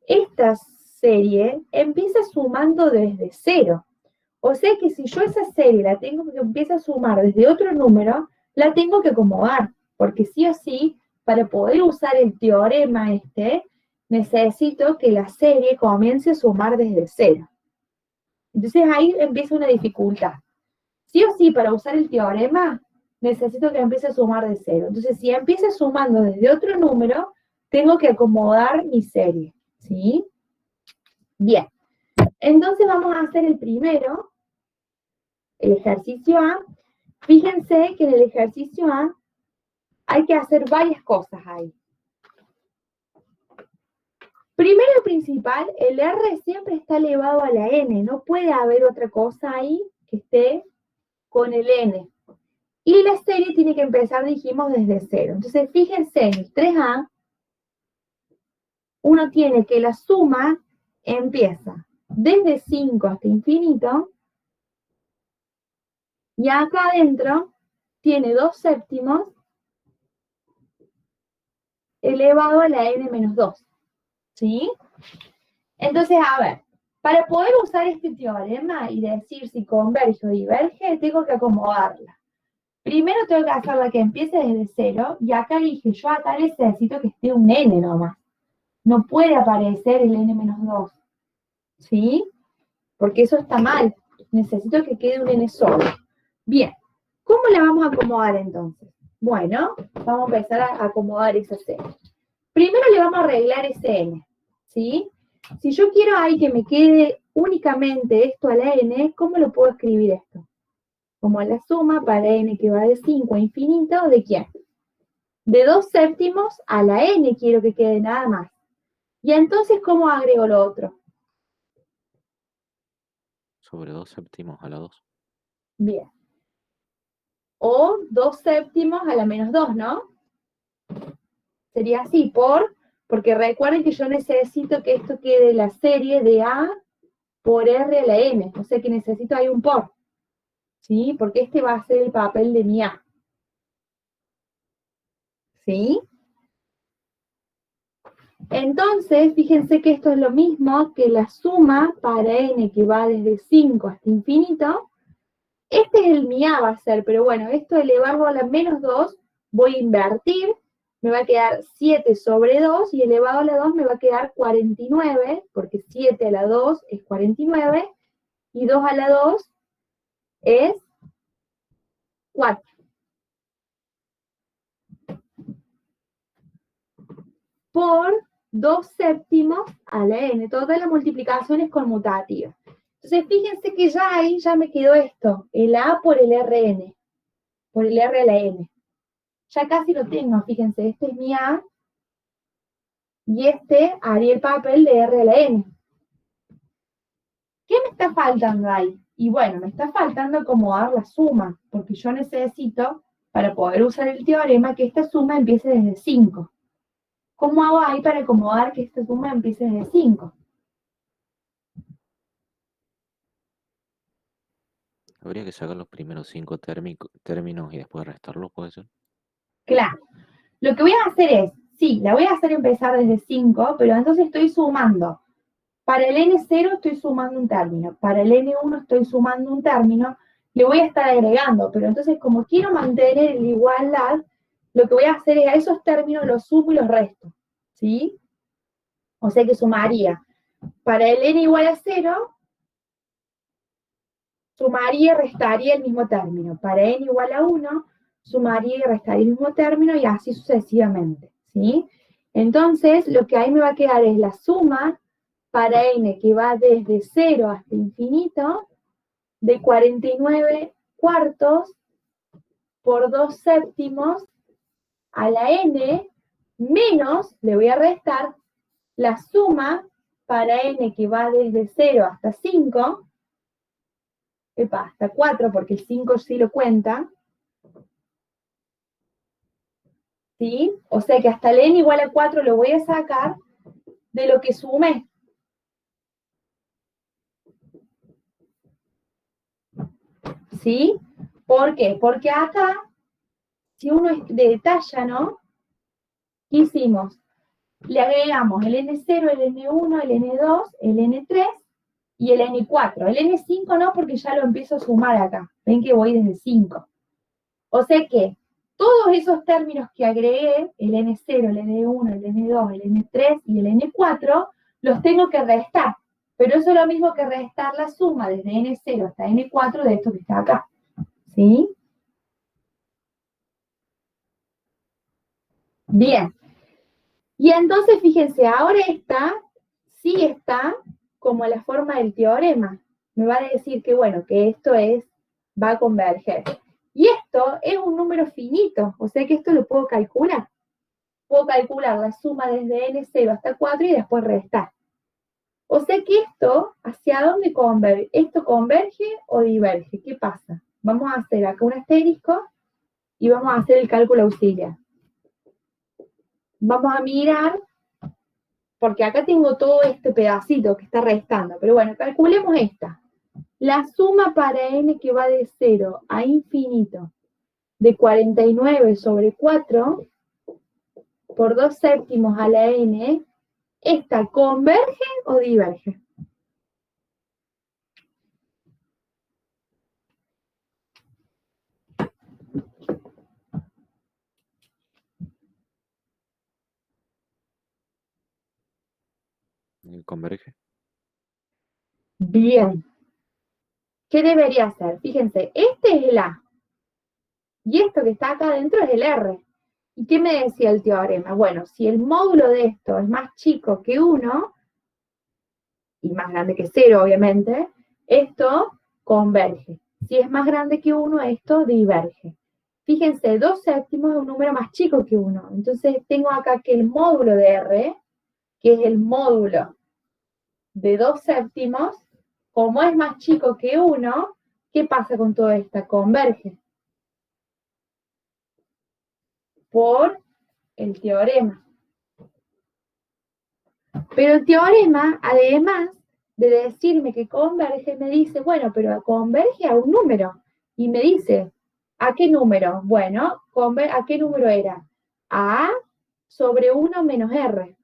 esta serie empieza sumando desde 0. O sea que si yo esa serie la tengo que empieza a sumar desde otro número, la tengo que acomodar, porque sí o sí, para poder usar el teorema necesito que la serie comience a sumar desde 0. Entonces ahí empieza una dificultad. Sí o sí, para usar el teorema, necesito que empiece a sumar de 0. Entonces, si empieza sumando desde otro número, tengo que acomodar mi serie, ¿sí? Bien, entonces vamos a hacer el primero, el ejercicio A. Fíjense que en el ejercicio A hay que hacer varias cosas ahí. Primero y principal, el R siempre está elevado a la N, no puede haber otra cosa ahí que esté con el N. Y la serie tiene que empezar, dijimos, desde 0. Entonces, fíjense, en el 3A, uno tiene que la suma empieza desde 5 hasta infinito, y acá adentro tiene 2/7 elevado a la N menos 2. ¿Sí? Entonces, a ver, para poder usar este teorema y decir si converge o diverge, tengo que acomodarla. Primero tengo que hacerla que empiece desde 0, y acá dije, yo acá necesito que esté un n nomás. No puede aparecer el n menos 2, ¿sí? Porque eso está mal. Necesito que quede un n solo. Bien, ¿cómo la vamos a acomodar entonces? Bueno, vamos a empezar a acomodar esa serie. Primero le vamos a arreglar ese n, ¿sí? Si yo quiero ahí que me quede únicamente esto a la n, ¿cómo lo puedo escribir esto? Como la suma para n que va de 5 a infinito, ¿de quién? De 2/7 a la n quiero que quede nada más. Y entonces, ¿cómo agrego lo otro? Sobre 2/7 a la 2. Bien. O 2/7 a la menos 2, ¿no? Sería así, porque recuerden que yo necesito que esto quede la serie de A por R a la N. O sea que necesito ahí un por. ¿Sí? Porque este va a ser el papel de mi A. ¿Sí? Entonces, fíjense que esto es lo mismo que la suma para n que va desde 5 hasta infinito. Este es el mi A va a ser, pero bueno, esto elevarlo a la menos 2, voy a invertir, me va a quedar 7 sobre 2, y elevado a la 2 me va a quedar 49, porque 7 a la 2 es 49, y 2 a la 2 es 4. Por 2/7 a la n. Toda la multiplicación es conmutativa. Entonces, fíjense que ya ahí ya me quedó esto, el A por el Rn, por el R a la n. Ya casi lo tengo, fíjense, este es mi A, y este haría el papel de R a la n. ¿Qué me está faltando ahí? Y bueno, me está faltando acomodar la suma, porque yo necesito, para poder usar el teorema, que esta suma empiece desde 5. ¿Cómo hago ahí para acomodar que esta suma empiece desde 5? Habría que sacar los primeros 5 términos y después restarlos, ¿puede ser? Claro. Lo que voy a hacer es, sí, la voy a hacer empezar desde 5, pero entonces estoy sumando. Para el n0 estoy sumando un término, para el n1 estoy sumando un término, le voy a estar agregando, pero entonces como quiero mantener la igualdad, lo que voy a hacer es a esos términos los sumo y los resto, ¿sí? O sea que sumaría, para el n igual a 0, sumaría y restaría el mismo término. Para n igual a 1, sumaría y restaría el mismo término, y así sucesivamente, ¿sí? Entonces, lo que ahí me va a quedar es la suma para n que va desde 0 hasta infinito, de 49 cuartos por 2/7 a la n, menos, le voy a restar, la suma para n que va desde 0 hasta 5, hasta 4, porque el 5 sí lo cuenta, ¿sí? O sea que hasta el n igual a 4 lo voy a sacar de lo que sumé. ¿Sí? ¿Por qué? Porque acá, si uno detalla, ¿no? ¿Qué hicimos? Le agregamos el N0, el N1, el N2, el N3 y el N4. El N5 no, porque ya lo empiezo a sumar acá. Ven que voy desde 5. O sea que todos esos términos que agregué, el N0, el N1, el N2, el N3 y el N4, los tengo que restar. Pero eso es lo mismo que restar la suma desde N0 hasta N4 de esto que está acá. ¿Sí? Bien. Y entonces, fíjense, ahora esta sí está como la forma del teorema. Me va a decir que, bueno, que esto va a converger. Y esto es un número finito, o sea que esto lo puedo calcular. Puedo calcular la suma desde n0 hasta 4 y después restar. O sea que esto, ¿hacia dónde converge? ¿Esto converge o diverge? ¿Qué pasa? Vamos a hacer acá un asterisco y vamos a hacer el cálculo auxiliar. Vamos a mirar, porque acá tengo todo este pedacito que está restando, pero bueno, calculemos esta. La suma para n que va de 0 a infinito de 49 sobre 4 por 2 séptimos a la n, ¿esta converge o diverge? Converge. Bien. ¿Qué debería hacer? Fíjense, este es el A. Y esto que está acá adentro es el R. ¿Y qué me decía el teorema? Bueno, si el módulo de esto es más chico que 1, y más grande que 0, obviamente, esto converge. Si es más grande que 1, esto diverge. Fíjense, 2 séptimos es un número más chico que 1. Entonces tengo acá que el módulo de R, que es el módulo de 2 séptimos, como es más chico que 1, ¿qué pasa con todo esto? Converge. Por el teorema. Pero el teorema, además de decirme que converge, me dice, bueno, pero converge a un número. Y me dice, ¿a qué número? Bueno, ¿a qué número era? A sobre 1 menos R.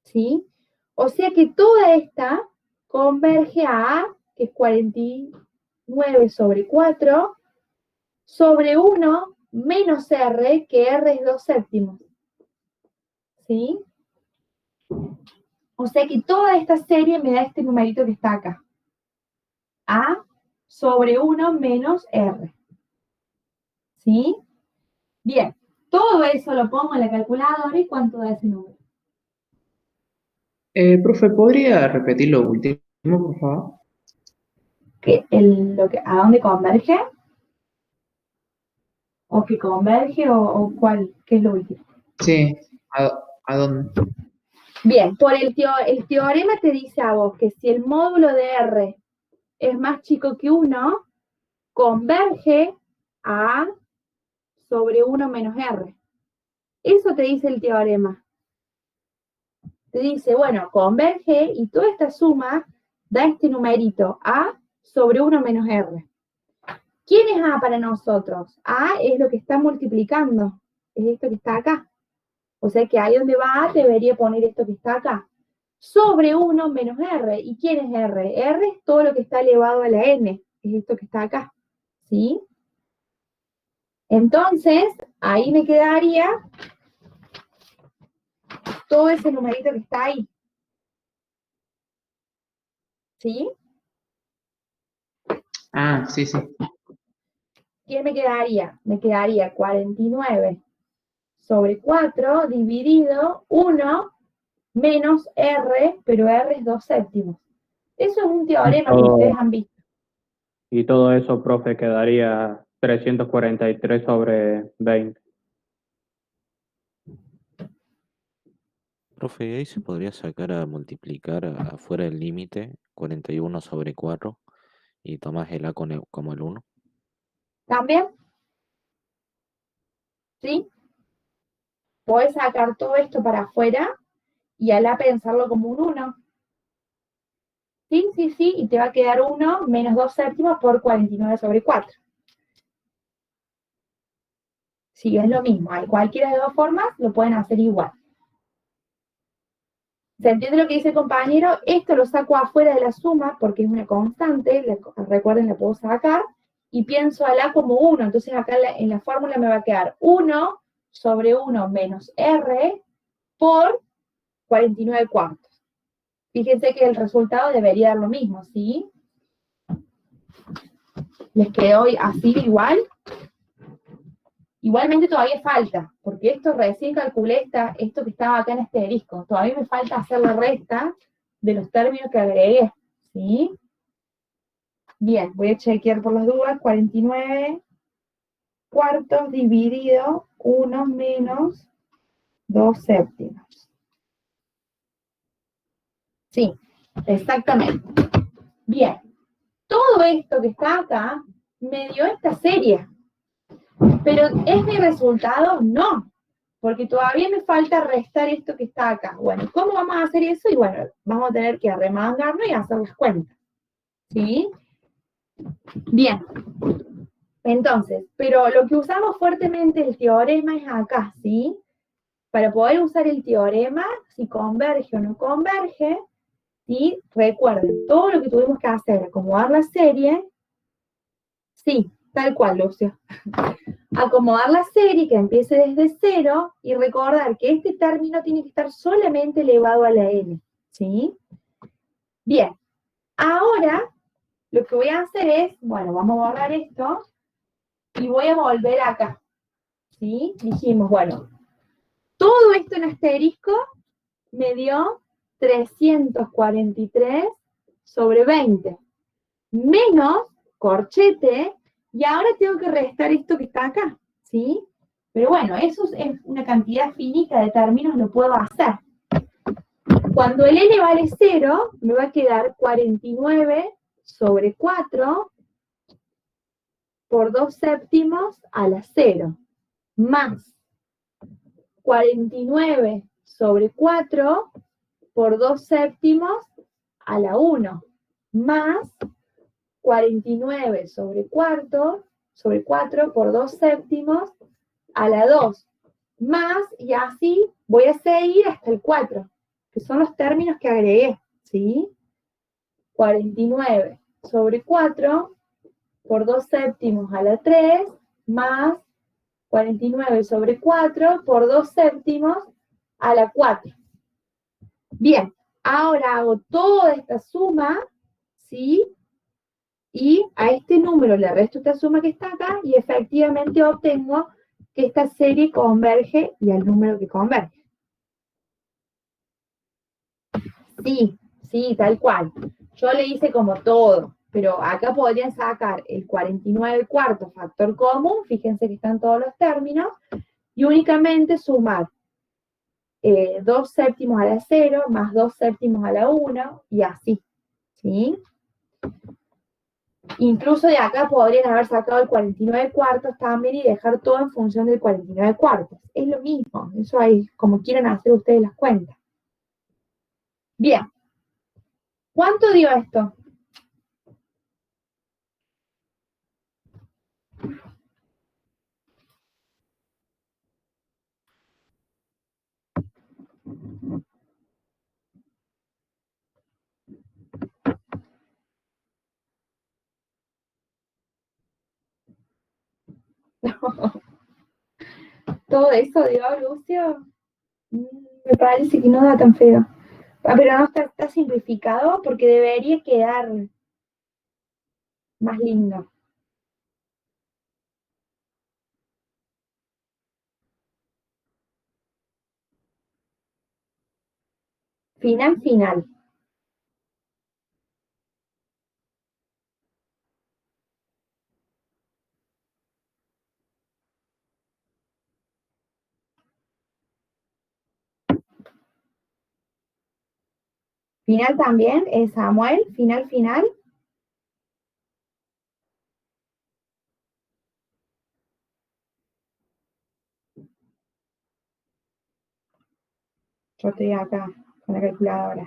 ¿Sí? O sea que toda esta converge a A, que es 49 sobre 4, sobre 1 menos R, que R es 2 séptimos. ¿Sí? O sea que toda esta serie me da este numerito que está acá. A sobre 1 menos R. ¿Sí? Bien. Todo eso lo pongo en la calculadora y ¿cuánto da ese número? Profe, ¿podría repetir lo último, por favor? ¿A dónde converge? ¿O que converge o cuál? ¿Qué es lo último? Sí, ¿a dónde? Bien, por el teorema te dice a vos que si el módulo de R es más chico que 1, converge a A sobre 1 menos R. Eso te dice el teorema. Te dice, bueno, converge y toda esta suma da este numerito, A sobre 1 menos R. ¿Quién es A para nosotros? A es lo que está multiplicando, es esto que está acá. O sea que ahí donde va A debería poner esto que está acá. Sobre 1 menos R. ¿Y quién es R? R es todo lo que está elevado a la N, es esto que está acá. ¿Sí? Entonces, ahí me quedaría todo ese numerito que está ahí. ¿Sí? Ah, sí, sí. ¿Qué me quedaría? Me quedaría 49 sobre 4 dividido 1 menos R, pero R es 2 séptimos. Eso es un teorema que ustedes han visto. Y todo eso, profe, quedaría 343 sobre 20. Profe, ¿y ahí se podría sacar a multiplicar afuera del límite 41 sobre 4 y tomás el A como el 1? ¿También? ¿Sí? Podés sacar todo esto para afuera y al A pensarlo como un 1. Sí, sí, sí, y te va a quedar 1 menos 2 séptimos por 49 sobre 4. Sí, es lo mismo. Hay cualquiera de dos formas, lo pueden hacer igual. ¿Se entiende lo que dice el compañero? Esto lo saco afuera de la suma porque es una constante, recuerden, la puedo sacar, y pienso al A como 1. Entonces acá en la fórmula me va a quedar 1 sobre 1 menos R por 49 cuartos. Fíjense que el resultado debería dar lo mismo, ¿sí? ¿Les quedó así igual? Igualmente todavía falta, porque esto recién calculé esto que estaba acá en este asterisco. Todavía me falta hacer la resta de los términos que agregué, ¿sí? Bien, voy a chequear por las dudas, 49 cuartos dividido 1 menos 2 séptimos. Sí, exactamente. Bien, todo esto que está acá me dio esta serie. Pero ¿es mi resultado? No, porque todavía me falta restar esto que está acá. Bueno, ¿cómo vamos a hacer eso? Y bueno, vamos a tener que arremangarnos y hacer las cuentas. ¿Sí? Bien. Entonces, pero lo que usamos fuertemente el teorema es acá, ¿sí? Para poder usar el teorema, si converge o no converge, ¿sí? Recuerden, todo lo que tuvimos que hacer, acomodar la serie, sí, tal cual, Lucio. Acomodar la serie que empiece desde 0 y recordar que este término tiene que estar solamente elevado a la n, ¿sí? Bien, ahora lo que voy a hacer es, bueno, vamos a borrar esto y voy a volver acá, ¿sí? Dijimos, bueno, todo esto en asterisco me dio 343 sobre 20, menos corchete, y ahora tengo que restar esto que está acá, ¿sí? Pero bueno, eso es una cantidad finita de términos, lo puedo hacer. Cuando el n vale 0, me va a quedar 49 sobre 4 por 2 séptimos a la 0, más 49 sobre 4 por 2 séptimos a la 1, más 49 sobre 4 por 2 séptimos a la 2, más, y así voy a seguir hasta el 4, que son los términos que agregué, ¿sí? 49 sobre 4 por 2 séptimos a la 3, más 49 sobre 4 por 2 séptimos a la 4. Bien, ahora hago toda esta suma, ¿sí? Y a este número le resto esta suma que está acá y efectivamente obtengo que esta serie converge y al número que converge. Sí, sí, tal cual. Yo le hice como todo, pero acá podrían sacar el 49 cuartos factor común, fíjense que están todos los términos, y únicamente sumar 2 séptimos a la 0 más 2 séptimos a la 1 y así, ¿sí? Incluso de acá podrían haber sacado el 49 cuartos también y dejar todo en función del 49 cuartos. Es lo mismo, eso ahí, como quieran hacer ustedes las cuentas. Bien. ¿Cuánto dio esto? ¿Todo eso dio, Lucio? Me parece que no da tan feo. Ah, pero no está simplificado porque debería quedar más lindo. Final, final. Final también, Samuel, final, final. Yo estoy acá con la calculadora.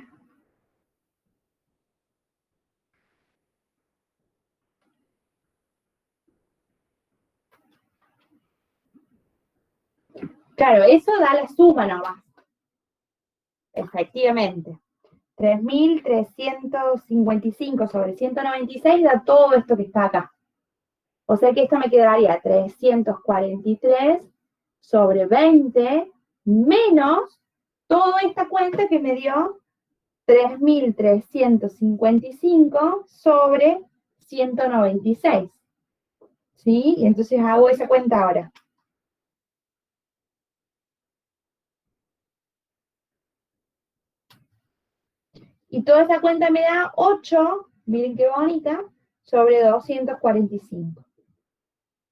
Claro, eso da la suma nomás. Efectivamente. 3.355 sobre 196 da todo esto que está acá. O sea que esto me quedaría 343 sobre 20 menos toda esta cuenta que me dio 3.355 sobre 196. ¿Sí? Y entonces hago esa cuenta ahora. Y toda esa cuenta me da 8, miren qué bonita, sobre 245.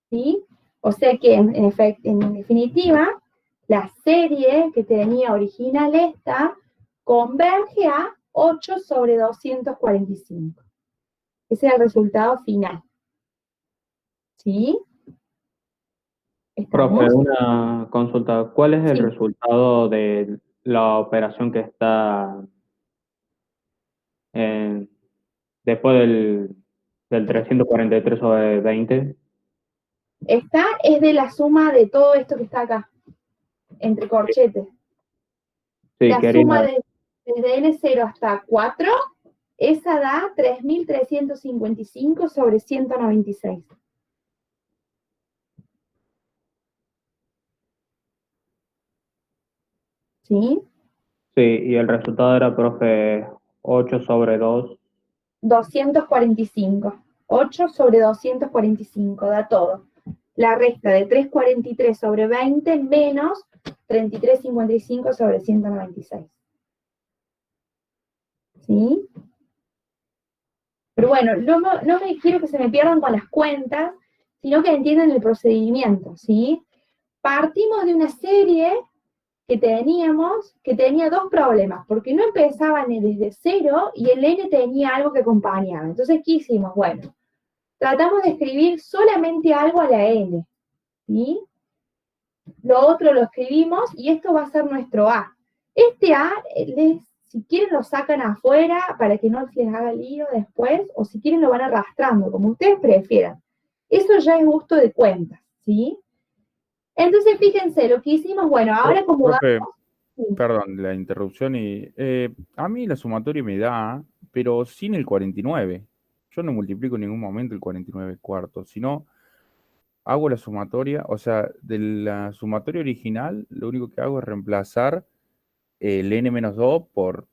¿Sí? O sea que en definitiva, la serie que tenía original esta converge a 8 sobre 245. Ese es el resultado final. ¿Sí? Profe, ¿Estamos? una consulta. ¿Cuál es el Sí. resultado de la operación que está después del 343 sobre 20? Esta es de la suma de todo esto que está acá, entre corchetes. Sí, La suma desde N0 hasta 4, esa da 3.355 sobre 196. ¿Sí? Sí, y el resultado era, profe, 8 sobre 2. 245. 8 sobre 245, da todo. La resta de 343 sobre 20 menos 3355 sobre 196. ¿Sí? Pero bueno, no me quiero que se me pierdan con las cuentas, sino que entiendan el procedimiento, ¿sí? Partimos de una serie que tenía dos problemas, porque no empezaba ni desde cero y el n tenía algo que acompañaba. Entonces, ¿qué hicimos? Bueno, tratamos de escribir solamente algo a la n, ¿sí? Lo otro lo escribimos y esto va a ser nuestro a. Este a, si quieren lo sacan afuera para que no les haga lío después, o si quieren lo van arrastrando, como ustedes prefieran. Eso ya es gusto de cuentas, ¿sí? Entonces, fíjense, lo que hicimos, bueno, ahora acomodamos. Profe, perdón la interrupción. A mí la sumatoria me da, pero sin el 49. Yo no multiplico en ningún momento el 49 cuartos, sino hago la sumatoria, o sea, de la sumatoria original, lo único que hago es reemplazar el n-2 por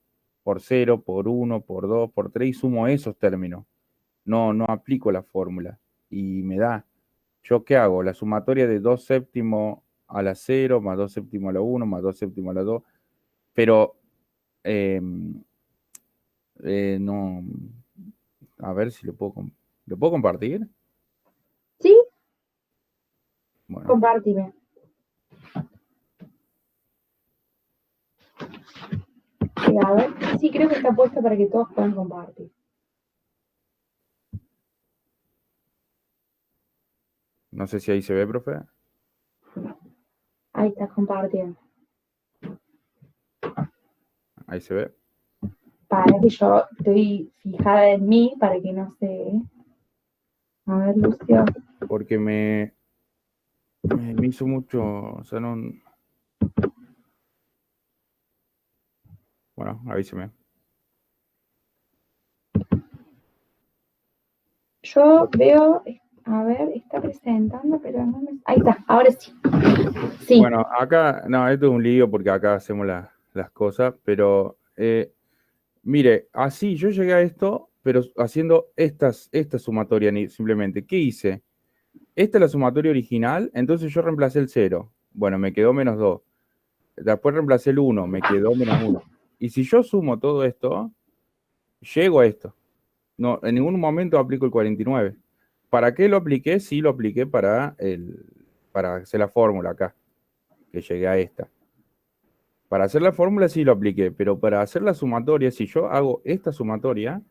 0, por 1, por 2, por 3 y sumo esos términos. No aplico la fórmula y me da. ¿Yo qué hago? La sumatoria de 2 séptimos a la 0, más 2 séptimos a la 1, más 2 séptimos a la 2, pero no. A ver si ¿lo puedo compartir? ¿Sí? Bueno, Compártime. Sí, a ver, sí, creo que está puesto para que todos puedan compartir. no sé si ahí se ve, profe. Ahí está compartiendo. Ahí se ve. Para que yo estoy fijada en mí, para que no se... A ver, Lucio. Porque me hizo mucho, o sea, no. Bueno, avíseme. Yo veo, a ver, está presentando, pero no me... Ahí está, ahora sí. Sí. Bueno, acá, no, esto es un lío porque acá hacemos las cosas, pero mire, así yo llegué a esto, pero haciendo esta sumatoria simplemente. ¿Qué hice? Esta es la sumatoria original, entonces yo reemplacé el 0. Bueno, me quedó menos 2. Después reemplacé el 1, me quedó menos 1. Y si yo sumo todo esto, llego a esto. No, en ningún momento aplico el 49. ¿Para qué lo apliqué? Sí lo apliqué para hacer la fórmula acá, que llegué a esta. Para hacer la fórmula sí lo apliqué, pero para hacer la sumatoria, si yo hago esta sumatoria...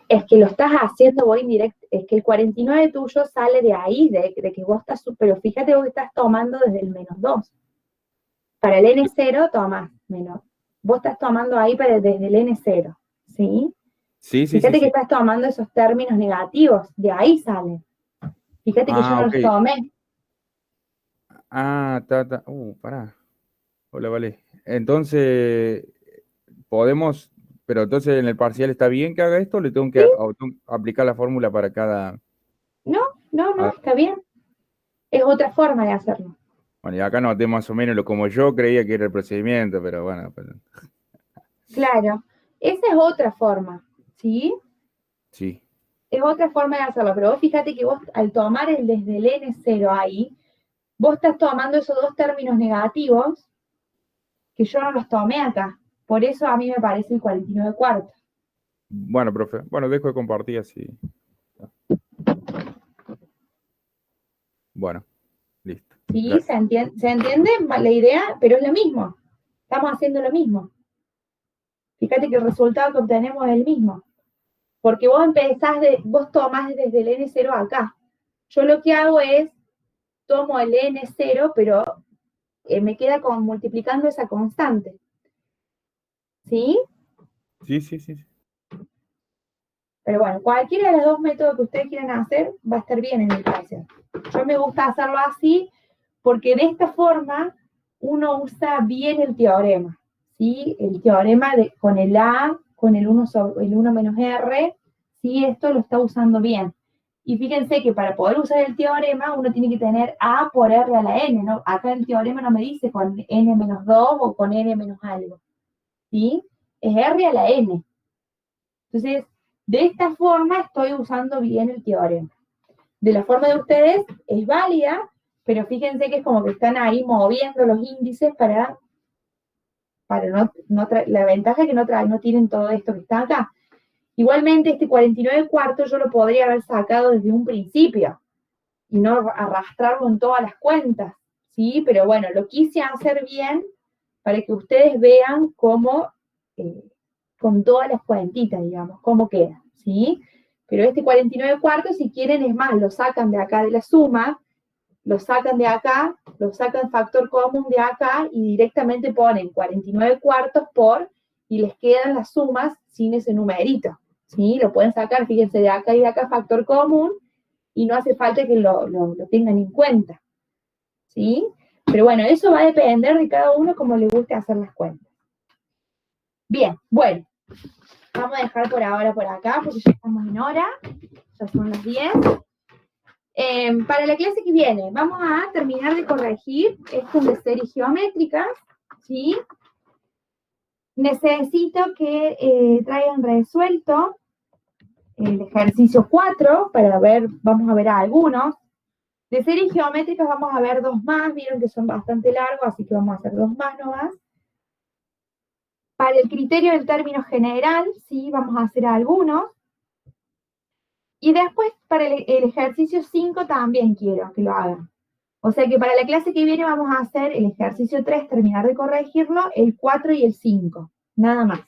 Es que lo estás haciendo vos indirecto, es que el 49 tuyo sale de ahí, de que vos estás, pero fíjate vos estás tomando desde el menos 2. Para el N0 tomas menos. Vos estás tomando ahí desde el N0, ¿sí? Sí. Fíjate que estás tomando esos términos negativos, de ahí salen. Fíjate que yo no los tomé. Pará. Hola, vale. Entonces, podemos, pero entonces en el parcial está bien que haga esto, o le tengo que ¿Sí? aplicar la fórmula para cada... No, está bien. Es otra forma de hacerlo. Bueno, y acá noté más o menos como yo creía que era el procedimiento, pero bueno. Claro, esa es otra forma, ¿sí? Sí. Es otra forma de hacerlo, pero vos fíjate que vos al tomar desde el N0 ahí, vos estás tomando esos dos términos negativos que yo no los tomé acá. Por eso a mí me parece el 49 cuartos. Bueno, profe. Bueno, dejo de compartir así. Bueno, listo. ¿Sí? Gracias. ¿Se entiende la idea? Pero es lo mismo. Estamos haciendo lo mismo. Fíjate que el resultado que obtenemos es el mismo. Porque vos tomás desde el N0 acá. Yo lo que hago es, tomo el N0, pero me queda multiplicando esa constante. ¿Sí? Sí, sí, sí. Pero bueno, cualquiera de los dos métodos que ustedes quieran hacer va a estar bien en mi caso. Yo me gusta hacerlo así porque de esta forma uno usa bien el teorema. ¿Sí? El teorema con el A, con el 1 menos R, ¿sí? Esto lo está usando bien. Y fíjense que para poder usar el teorema uno tiene que tener A por R a la N, ¿no? Acá el teorema no me dice con N menos 2 o con N menos algo. ¿Sí? Es R a la N. Entonces, de esta forma estoy usando bien el teorema. De la forma de ustedes es válida, pero fíjense que es como que están ahí moviendo los índices para la ventaja es que no tienen todo esto que está acá. Igualmente, este 49 cuartos yo lo podría haber sacado desde un principio y no arrastrarlo en todas las cuentas, ¿sí? Pero bueno, lo quise hacer bien para que ustedes vean cómo, con todas las cuentitas, digamos, cómo queda, ¿sí? Pero este 49 cuartos, si quieren, es más, lo sacan de acá de la suma, lo sacan de acá, lo sacan factor común de acá y directamente ponen 49 cuartos por, y les quedan las sumas sin ese numerito, ¿sí? Lo pueden sacar, fíjense, de acá y de acá factor común, y no hace falta que lo tengan en cuenta, ¿sí? Pero bueno, eso va a depender de cada uno como le guste hacer las cuentas. Bien, bueno, vamos a dejar por ahora por acá porque ya estamos en hora, ya son las 10. Para la clase que viene vamos a terminar de corregir esto de series geométricas, ¿sí? Necesito que traigan resuelto el ejercicio 4 para ver, vamos a ver algunos. De series geométricas vamos a ver 2 más, vieron que son bastante largos, así que vamos a hacer 2 más nomás. Para el criterio del término general, sí, vamos a hacer algunos. Y después para el ejercicio 5 también quiero que lo hagan. O sea que para la clase que viene vamos a hacer el ejercicio 3, terminar de corregirlo, el 4 y el 5, nada más.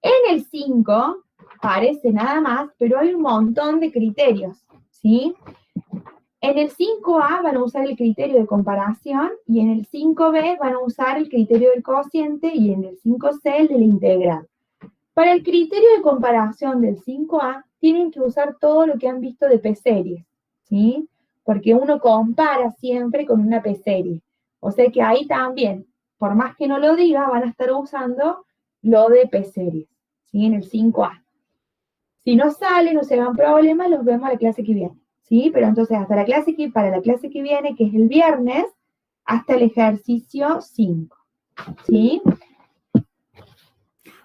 En el 5 parece nada más, pero hay un montón de criterios, ¿sí? En el 5A van a usar el criterio de comparación y en el 5B van a usar el criterio del cociente y en el 5C el de la integral. Para el criterio de comparación del 5A tienen que usar todo lo que han visto de P-series, ¿sí? Porque uno compara siempre con una P-serie. O sea que ahí también, por más que no lo diga, van a estar usando lo de P-series, ¿sí? En el 5A. Si no sale, no se hagan problemas, los vemos a la clase que viene, ¿sí? Pero entonces para la clase que viene, que es el viernes, hasta el ejercicio 5, ¿sí?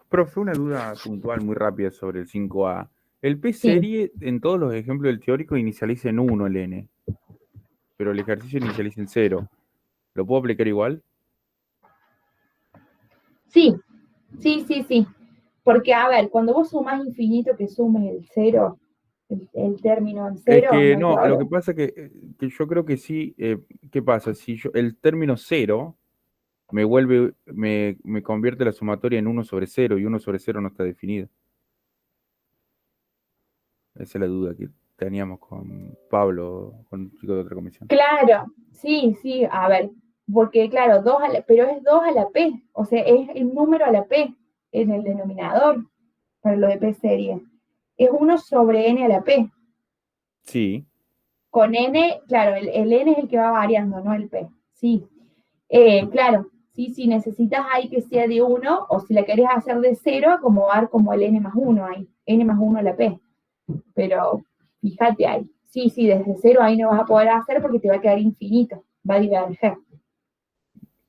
Profe, una duda puntual muy rápida sobre el 5A. El Sí. P-serie, en todos los ejemplos del teórico, inicializa en 1 el N, pero el ejercicio inicializa en 0. ¿Lo puedo aplicar igual? Sí, sí. Porque, a ver, cuando vos sumás infinito, que sumes el 0, el término en 0, Es que no hay no, lo que problema. pasa que yo creo que sí. ¿Qué pasa? Si yo el término 0 me convierte la sumatoria en 1 sobre 0 y 1 sobre 0 no está definido. Esa es la duda que teníamos con Pablo, con un chico de otra comisión. Claro, sí, a ver, porque claro, pero es 2 a la P, o sea, es el número a la P en el denominador para lo de P serie. Es 1 sobre N a la P. Sí. Con N, claro, el N es el que va variando, no el P. Sí. Claro, sí, si necesitas ahí que sea de 1, o si la querés hacer de 0, acomodar como el N más 1 ahí, N más 1 a la P. Pero fíjate ahí. Sí, desde 0 ahí no vas a poder hacer porque te va a quedar infinito, va a diverger.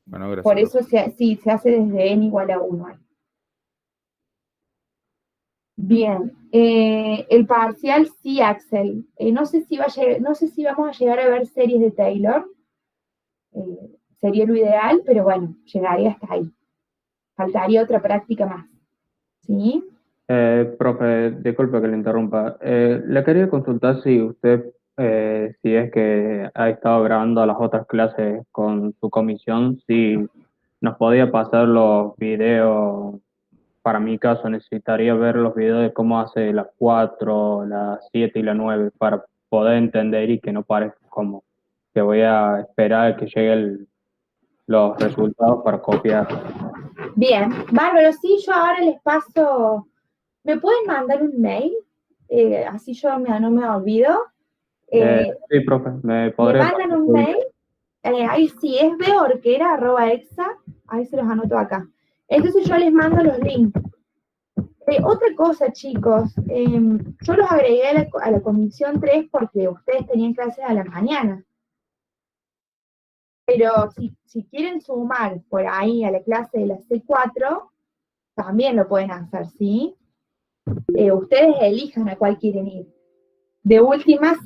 Bueno, gracias. Por eso se hace desde N igual a 1 ahí. Bien, el parcial sí, Axel. No sé si vamos a llegar a ver series de Taylor. Sería lo ideal, pero bueno, llegaría hasta ahí. Faltaría otra práctica más. ¿Sí? Profe, disculpe que le interrumpa. Le quería consultar si usted, si es que ha estado grabando las otras clases con su comisión, si nos podía pasar los videos. Para mi caso, necesitaría ver los videos de cómo hace las 4, las 7 y las 9 para poder entender y que no parezca como que voy a esperar que lleguen los resultados para copiar. Bien, bárbaro, sí, yo ahora les paso, ¿me pueden mandar un mail? Así yo no me olvido. Sí, profe, ¿me Me podría mandan pasar un su mail, email? ahí sí es beorquera@exa, ahí se los anoto acá. Entonces yo les mando los links. Otra cosa, chicos, yo los agregué a la comisión 3 porque ustedes tenían clases a la mañana. Pero si quieren sumar por ahí a la clase de la C4, también lo pueden hacer, ¿sí? Ustedes elijan a cuál quieren ir. De última,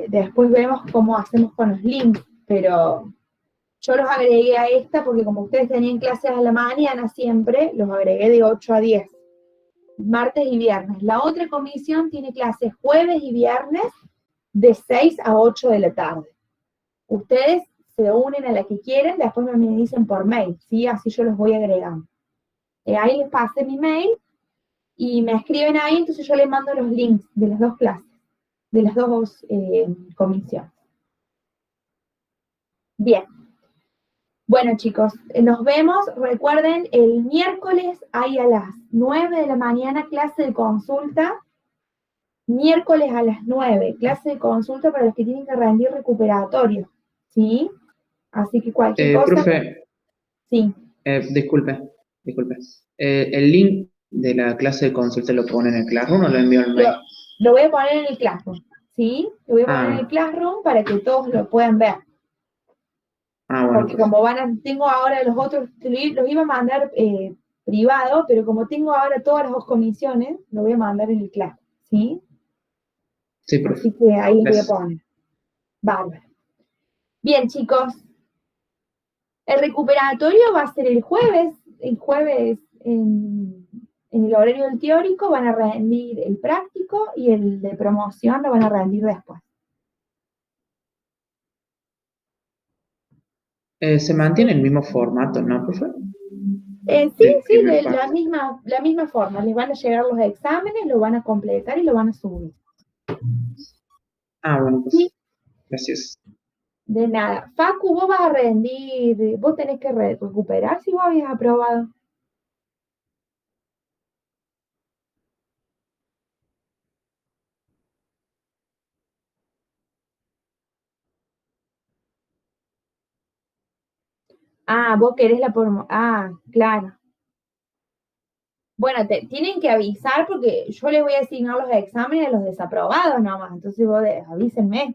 después vemos cómo hacemos con los links, pero yo los agregué a esta porque como ustedes tenían clases a la mañana siempre, los agregué de 8 a 10, martes y viernes. La otra comisión tiene clases jueves y viernes de 6 a 8 de la tarde. Ustedes se unen a la que quieren, después me dicen por mail, ¿sí? Así yo los voy agregando. Ahí les pasé mi mail y me escriben ahí, entonces yo les mando los links de las dos clases, de las dos comisiones. Bien. Bueno, chicos, nos vemos. Recuerden, el miércoles hay a las 9 de la mañana clase de consulta. Miércoles a las 9, clase de consulta para los que tienen que rendir recuperatorio. ¿Sí? Así que cualquier cosa. Profe, Sí. disculpe. ¿El link de la clase de consulta lo pone en el Classroom o lo envío al mail? Lo voy a poner en el Classroom. ¿Sí? Lo voy a poner en el Ah, Classroom para que todos lo puedan ver. bueno, Porque profe. como tengo ahora los otros, los iba a mandar privado, pero como tengo ahora todas las dos comisiones, lo voy a mandar en el Classroom. ¿Sí? Sí, profe. Así que ahí les voy a Gracias. poner. Bárbaro. Bien, chicos. El recuperatorio va a ser el jueves. El jueves en el horario del teórico van a rendir el práctico y el de promoción lo van a rendir después. Se mantiene el mismo formato, ¿no, profe? Sí, Del sí, primer de paso. la misma forma. Les van a llegar los exámenes, lo van a completar y lo van a subir. Bueno, Sí, pues. Gracias. de nada. Facu, vos vas a rendir, vos tenés que recuperar si vos habías aprobado. Vos querés la por... claro. Bueno, tienen que avisar porque yo les voy a asignar los exámenes a los desaprobados nomás. Entonces vos avísenme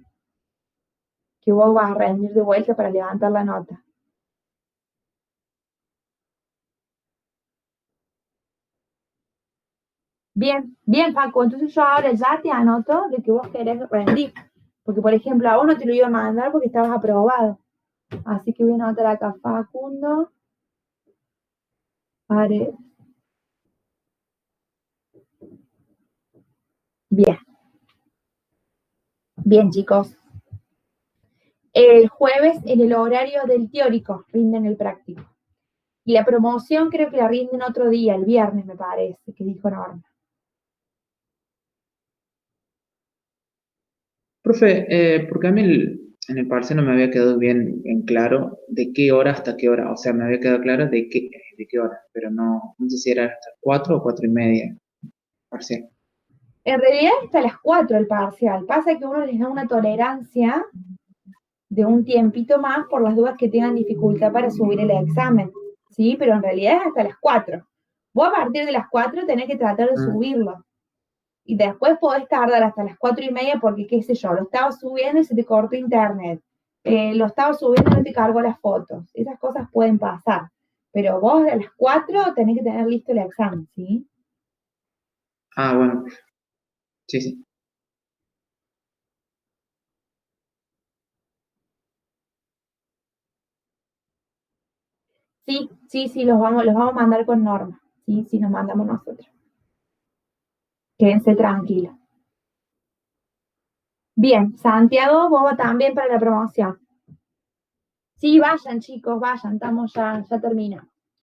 que vos vas a rendir de vuelta para levantar la nota. Bien, bien, Paco. Entonces yo ahora ya te anoto de que vos querés rendir. Porque, por ejemplo, a vos no te lo iba a mandar porque estabas aprobado. Así que voy a anotar acá Facundo. Vale. Bien. Bien, chicos. El jueves en el horario del teórico rinden el práctico. Y la promoción creo que la rinden otro día, el viernes me parece, que dijo Norma. Profe, porque a mí en el parcial no me había quedado bien en claro de qué hora hasta qué hora. O sea, me había quedado claro de qué hora, pero no sé si era hasta 4 o 4:30 parcial. En realidad hasta las 4 el parcial. Pasa que uno les da una tolerancia de un tiempito más por las dudas que tengan dificultad para subir el examen. ¿Sí? Pero en realidad es hasta las 4. Vos a partir de las 4 tenés que tratar de subirlo. Y después podés tardar hasta las 4:30 porque, qué sé yo, lo estaba subiendo y se te cortó internet. Lo estaba subiendo y no te cargó las fotos. Esas cosas pueden pasar. Pero vos a las 4 tenés que tener listo el examen, ¿sí? Bueno, sí, sí. Sí, los vamos a mandar con Norma. Sí, nos mandamos nosotros. Quédense tranquilos. Bien, Santiago, vos vas también para la promoción. Sí, vayan chicos, vayan, estamos ya terminamos.